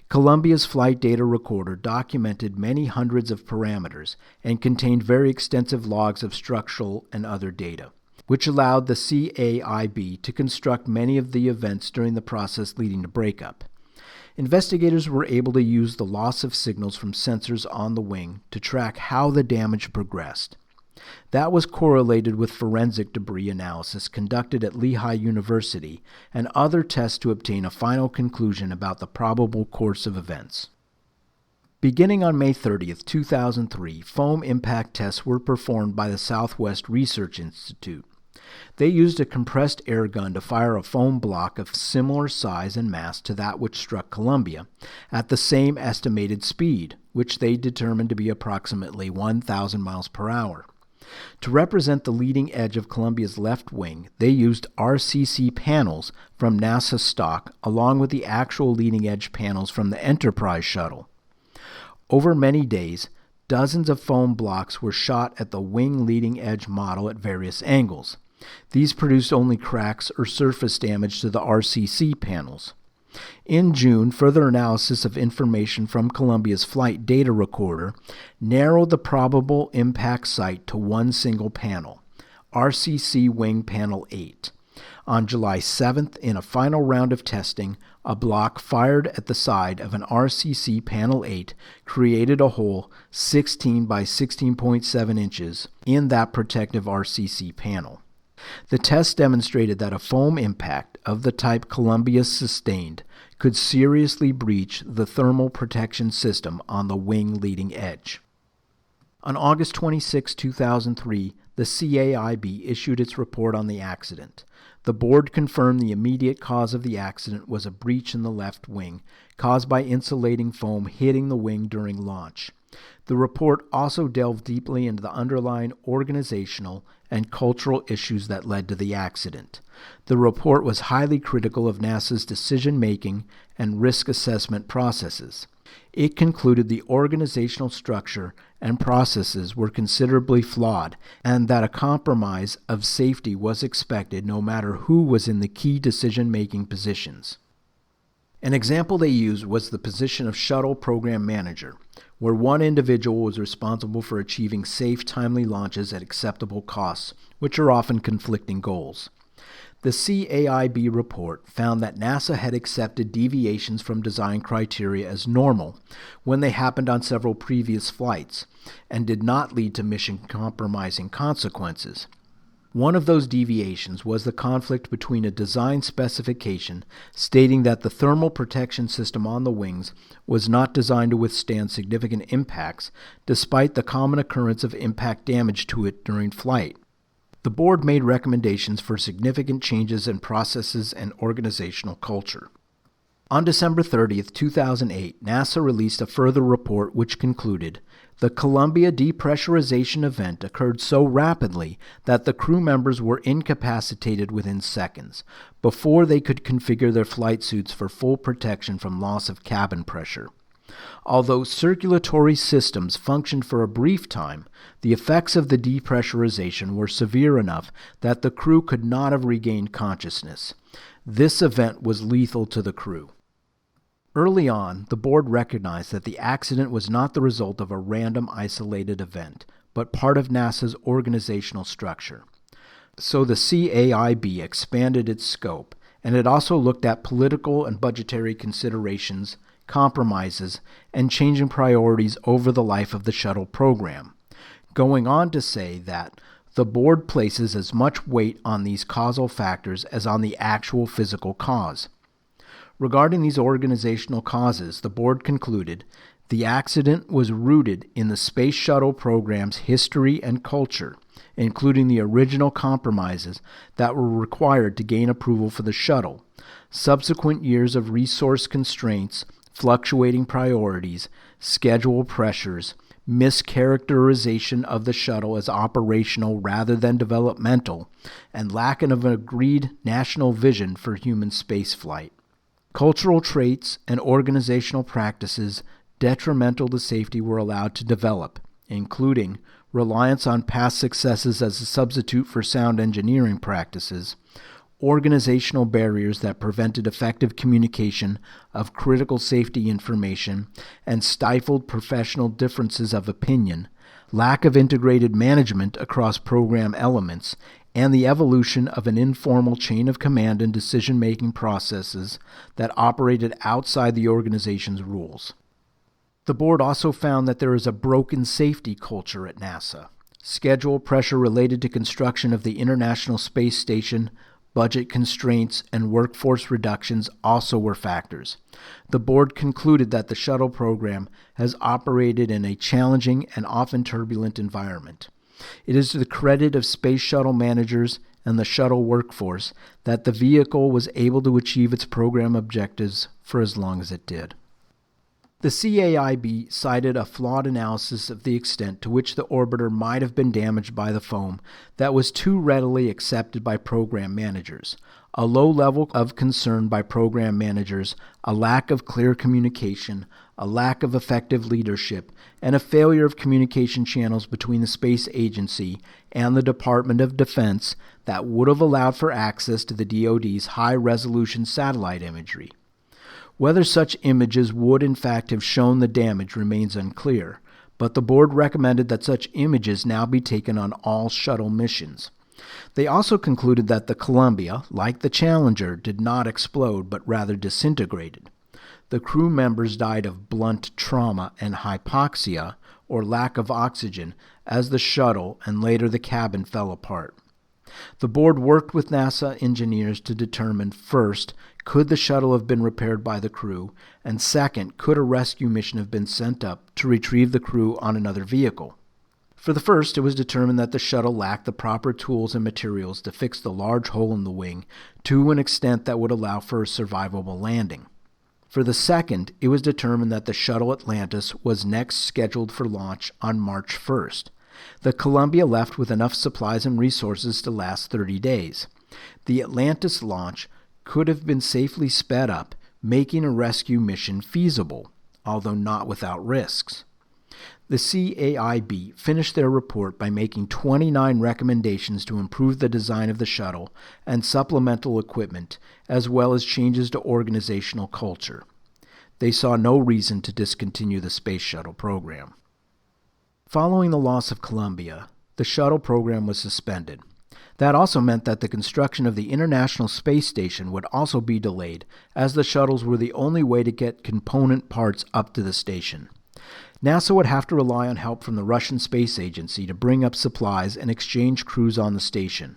Columbia's flight data recorder documented many hundreds of parameters and contained very extensive logs of structural and other data, which allowed the CAIB to construct many of the events during the process leading to breakup. Investigators were able to use the loss of signals from sensors on the wing to track how the damage progressed. That was correlated with forensic debris analysis conducted at Lehigh University and other tests to obtain a final conclusion about the probable course of events. Beginning on May 30, 2003, foam impact tests were performed by the Southwest Research Institute. They used a compressed air gun to fire a foam block of similar size and mass to that which struck Columbia at the same estimated speed, which they determined to be approximately 1,000 miles per hour. To represent the leading edge of Columbia's left wing, they used RCC panels from NASA stock along with the actual leading edge panels from the Enterprise shuttle. Over many days, dozens of foam blocks were shot at the wing leading edge model at various angles. These produced only cracks or surface damage to the RCC panels. In June, further analysis of information from Columbia's flight data recorder narrowed the probable impact site to one single panel, RCC Wing Panel 8. On July 7th, in a final round of testing, a block fired at the side of an RCC Panel 8 created a hole 16 by 16.7 inches in that protective RCC panel. The test demonstrated that a foam impact of the type Columbia sustained could seriously breach the thermal protection system on the wing leading edge. On August 26, 2003, the CAIB issued its report on the accident. The board confirmed the immediate cause of the accident was a breach in the left wing, caused by insulating foam hitting the wing during launch. The report also delved deeply into the underlying organizational and cultural issues that led to the accident. The report was highly critical of NASA's decision-making and risk assessment processes. It concluded the organizational structure and processes were considerably flawed and that a compromise of safety was expected no matter who was in the key decision-making positions. An example they used was the position of Shuttle Program Manager, where one individual was responsible for achieving safe, timely launches at acceptable costs, which are often conflicting goals. The CAIB report found that NASA had accepted deviations from design criteria as normal when they happened on several previous flights and did not lead to mission-compromising consequences. One of those deviations was the conflict between a design specification stating that the thermal protection system on the wings was not designed to withstand significant impacts despite the common occurrence of impact damage to it during flight. The board made recommendations for significant changes in processes and organizational culture. On December 30, 2008, NASA released a further report which concluded, the Columbia depressurization event occurred so rapidly that the crew members were incapacitated within seconds, before they could configure their flight suits for full protection from loss of cabin pressure. Although circulatory systems functioned for a brief time, the effects of the depressurization were severe enough that the crew could not have regained consciousness. This event was lethal to the crew. Early on, the board recognized that the accident was not the result of a random isolated event, but part of NASA's organizational structure. So the CAIB expanded its scope, and it also looked at political and budgetary considerations, compromises, and changing priorities over the life of the shuttle program, going on to say that the board places as much weight on these causal factors as on the actual physical cause. Regarding these organizational causes, the board concluded the accident was rooted in the Space Shuttle program's history and culture, including the original compromises that were required to gain approval for the shuttle, subsequent years of resource constraints, fluctuating priorities, schedule pressures, mischaracterization of the shuttle as operational rather than developmental, and lack of an agreed national vision for human spaceflight. Cultural traits and organizational practices detrimental to safety were allowed to develop, including reliance on past successes as a substitute for sound engineering practices, organizational barriers that prevented effective communication of critical safety information and stifled professional differences of opinion, lack of integrated management across program elements, and the evolution of an informal chain of command and decision-making processes that operated outside the organization's rules. The board also found that there is a broken safety culture at NASA. Schedule pressure related to construction of the International Space Station, budget constraints, and workforce reductions also were factors. The board concluded that the shuttle program has operated in a challenging and often turbulent environment. It is to the credit of space shuttle managers and the shuttle workforce that the vehicle was able to achieve its program objectives for as long as it did. The CAIB cited a flawed analysis of the extent to which the orbiter might have been damaged by the foam that was too readily accepted by program managers. A low level of concern by program managers, a lack of clear communication, a lack of effective leadership, and a failure of communication channels between the space agency and the Department of Defense that would have allowed for access to the DoD's high-resolution satellite imagery. Whether such images would in fact have shown the damage remains unclear, but the board recommended that such images now be taken on all shuttle missions. They also concluded that the Columbia, like the Challenger, did not explode but rather disintegrated. The crew members died of blunt trauma and hypoxia, or lack of oxygen, as the shuttle and later the cabin fell apart. The board worked with NASA engineers to determine, first, could the shuttle have been repaired by the crew, and second, could a rescue mission have been sent up to retrieve the crew on another vehicle? For the first, it was determined that the shuttle lacked the proper tools and materials to fix the large hole in the wing to an extent that would allow for a survivable landing. For the second, it was determined that the shuttle Atlantis was next scheduled for launch on March 1st. The Columbia left with enough supplies and resources to last 30 days. The Atlantis launch could have been safely sped up, making a rescue mission feasible, although not without risks. The CAIB finished their report by making 29 recommendations to improve the design of the shuttle and supplemental equipment, as well as changes to organizational culture. They saw no reason to discontinue the Space Shuttle program. Following the loss of Columbia, the shuttle program was suspended. That also meant that the construction of the International Space Station would also be delayed, as the shuttles were the only way to get component parts up to the station. NASA would have to rely on help from the Russian Space Agency to bring up supplies and exchange crews on the station.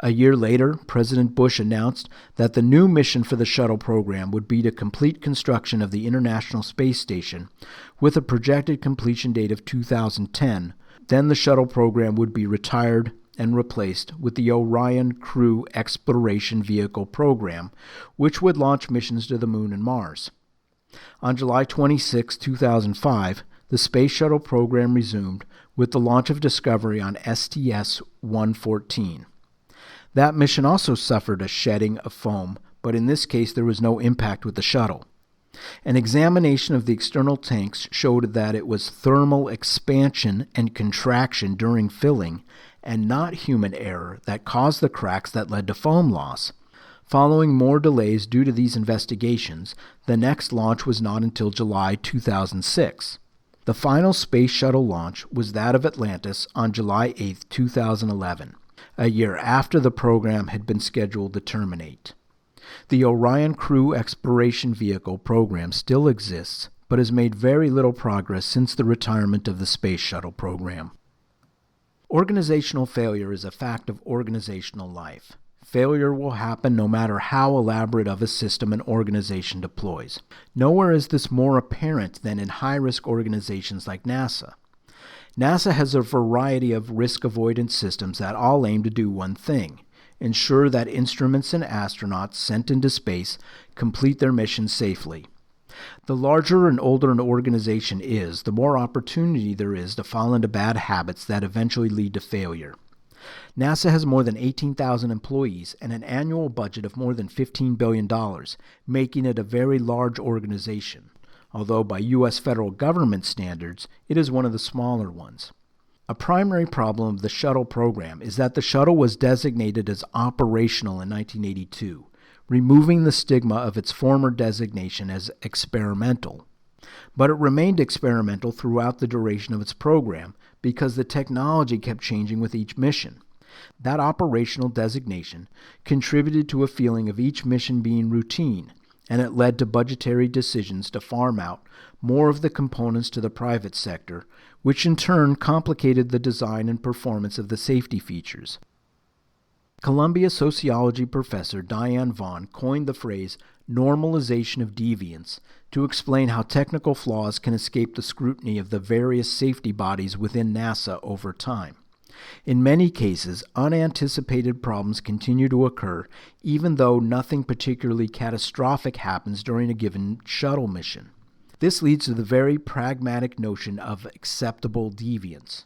A year later, President Bush announced that the new mission for the shuttle program would be to complete construction of the International Space Station with a projected completion date of 2010. Then the shuttle program would be retired and replaced with the Orion Crew Exploration Vehicle program, which would launch missions to the Moon and Mars. On July 26, 2005, the Space Shuttle program resumed with the launch of Discovery on STS-114. That mission also suffered a shedding of foam, but in this case there was no impact with the shuttle. An examination of the external tanks showed that it was thermal expansion and contraction during filling, and not human error, that caused the cracks that led to foam loss. Following more delays due to these investigations, the next launch was not until July 2006. The final Space Shuttle launch was that of Atlantis on July 8, 2011, a year after the program had been scheduled to terminate. The Orion Crew Exploration Vehicle program still exists, but has made very little progress since the retirement of the Space Shuttle program. Organizational failure is a fact of organizational life. Failure will happen no matter how elaborate of a system an organization deploys. Nowhere is this more apparent than in high-risk organizations like NASA. NASA has a variety of risk avoidance systems that all aim to do one thing: ensure that instruments and astronauts sent into space complete their mission safely. The larger and older an organization is, the more opportunity there is to fall into bad habits that eventually lead to failure. NASA has more than 18,000 employees and an annual budget of more than $15 billion, making it a very large organization, although by U.S. federal government standards, it is one of the smaller ones. A primary problem of the shuttle program is that the shuttle was designated as operational in 1982, removing the stigma of its former designation as experimental. But it remained experimental throughout the duration of its program because the technology kept changing with each mission. That operational designation contributed to a feeling of each mission being routine, and it led to budgetary decisions to farm out more of the components to the private sector, which in turn complicated the design and performance of the safety features. Columbia sociology professor Diane Vaughn coined the phrase normalization of deviance to explain how technical flaws can escape the scrutiny of the various safety bodies within NASA over time. In many cases, unanticipated problems continue to occur even though nothing particularly catastrophic happens during a given shuttle mission. This leads to the very pragmatic notion of acceptable deviance.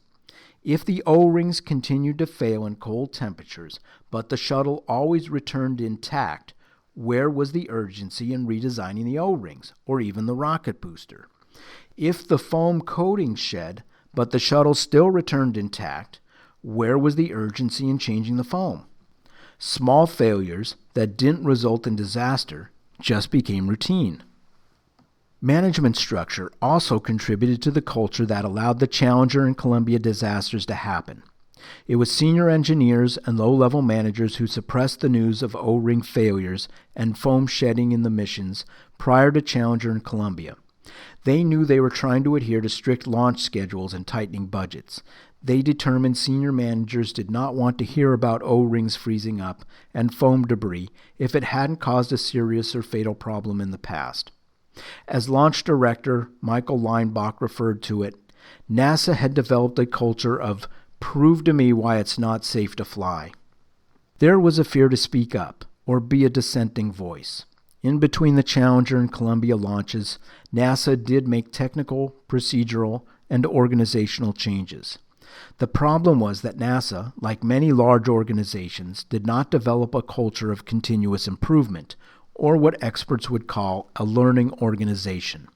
If the O-rings continued to fail in cold temperatures, but the shuttle always returned intact, where was the urgency in redesigning the O-rings, or even the rocket booster? If the foam coating shed, but the shuttle still returned intact, where was the urgency in changing the foam? Small failures that didn't result in disaster just became routine. Management structure also contributed to the culture that allowed the Challenger and Columbia disasters to happen. It was senior engineers and low-level managers who suppressed the news of O-ring failures and foam shedding in the missions prior to Challenger and Columbia. They knew they were trying to adhere to strict launch schedules and tightening budgets. They determined senior managers did not want to hear about O-rings freezing up and foam debris if it hadn't caused a serious or fatal problem in the past. As launch director Michael Leinbach referred to it, NASA had developed a culture of "prove to me why it's not safe to fly." There was a fear to speak up or be a dissenting voice. In between the Challenger and Columbia launches, NASA did make technical, procedural, and organizational changes. The problem was that NASA, like many large organizations, did not develop a culture of continuous improvement, or what experts would call a learning organization.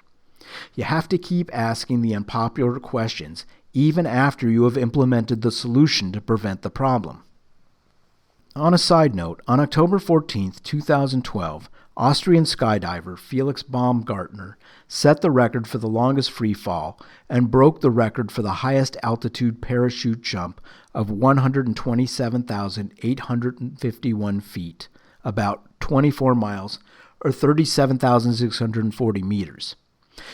You have to keep asking the unpopular questions even after you have implemented the solution to prevent the problem. On a side note, on October 14, 2012, Austrian skydiver Felix Baumgartner set the record for the longest free fall and broke the record for the highest altitude parachute jump of 127,851 feet, about 24 miles, or 37,640 meters.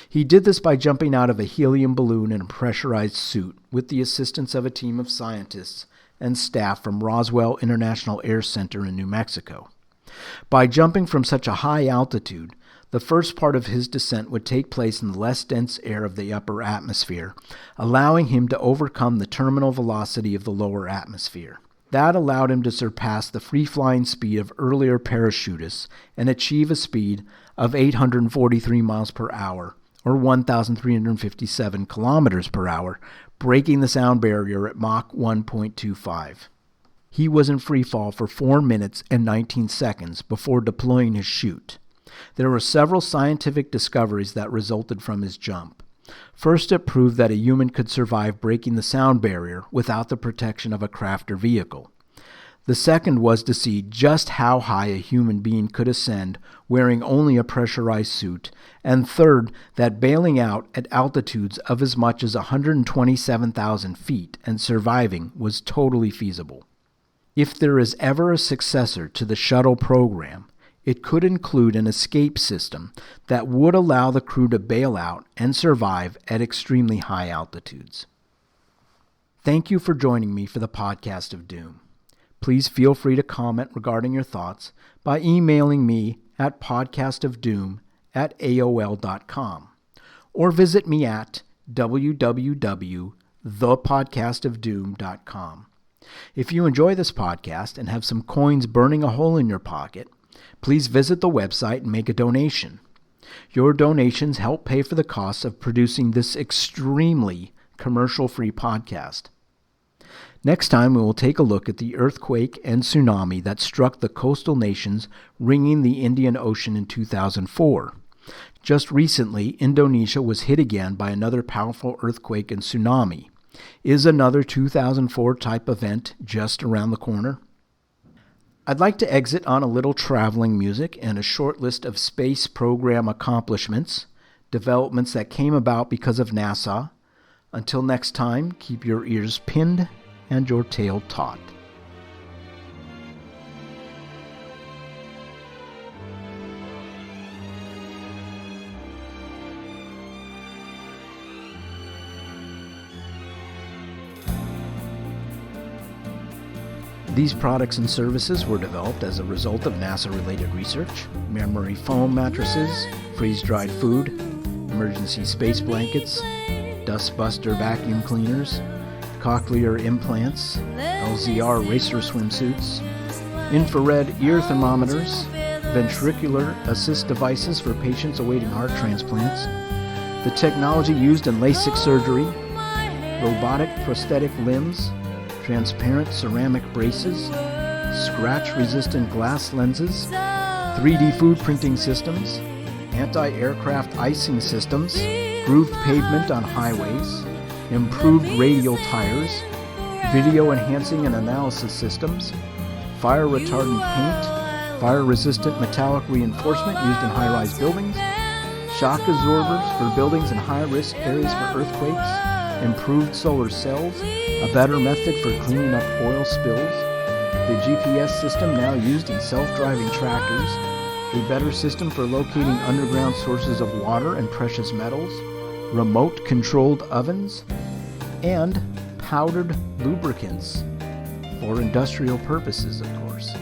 He did this by jumping out of a helium balloon in a pressurized suit with the assistance of a team of scientists and staff from Roswell International Air Center in New Mexico. By jumping from such a high altitude, the first part of his descent would take place in the less dense air of the upper atmosphere, allowing him to overcome the terminal velocity of the lower atmosphere. That allowed him to surpass the free-flying speed of earlier parachutists and achieve a speed of 843 miles per hour, or 1,357 kilometers per hour, breaking the sound barrier at Mach 1.25. He was in free fall for 4 minutes and 19 seconds before deploying his chute. There were several scientific discoveries that resulted from his jump. First, it proved that a human could survive breaking the sound barrier without the protection of a craft or vehicle. The second was to see just how high a human being could ascend wearing only a pressurized suit, and third, that bailing out at altitudes of as much as 127,000 feet and surviving was totally feasible. If there is ever a successor to the shuttle program, it could include an escape system that would allow the crew to bail out and survive at extremely high altitudes. Thank you for joining me for the Podcast of Doom. Please feel free to comment regarding your thoughts by emailing me at podcastofdoom@aol.com or visit me at www.thepodcastofdoom.com. If you enjoy this podcast and have some coins burning a hole in your pocket, please visit the website and make a donation. Your donations help pay for the costs of producing this extremely commercial-free podcast. Next time, we will take a look at the earthquake and tsunami that struck the coastal nations ringing the Indian Ocean in 2004. Just recently, Indonesia was hit again by another powerful earthquake and tsunami. Is another 2004 type event just around the corner? I'd like to exit on a little traveling music and a short list of space program accomplishments, developments that came about because of NASA. Until next time, keep your ears pinned and your tail taut. These products and services were developed as a result of NASA-related research: memory foam mattresses, freeze-dried food, emergency space blankets, dustbuster vacuum cleaners, cochlear implants, LZR racer swimsuits, infrared ear thermometers, ventricular assist devices for patients awaiting heart transplants, the technology used in LASIK surgery, robotic prosthetic limbs, transparent ceramic braces, scratch-resistant glass lenses, 3D food printing systems, anti-aircraft icing systems, grooved pavement on highways, improved radial tires, video enhancing and analysis systems, fire retardant paint, fire-resistant metallic reinforcement used in high-rise buildings, shock absorbers for buildings in high-risk areas for earthquakes, improved solar cells, a better method for cleaning up oil spills, the GPS system now used in self-driving tractors, a better system for locating underground sources of water and precious metals, remote-controlled ovens, and powdered lubricants for industrial purposes, of course.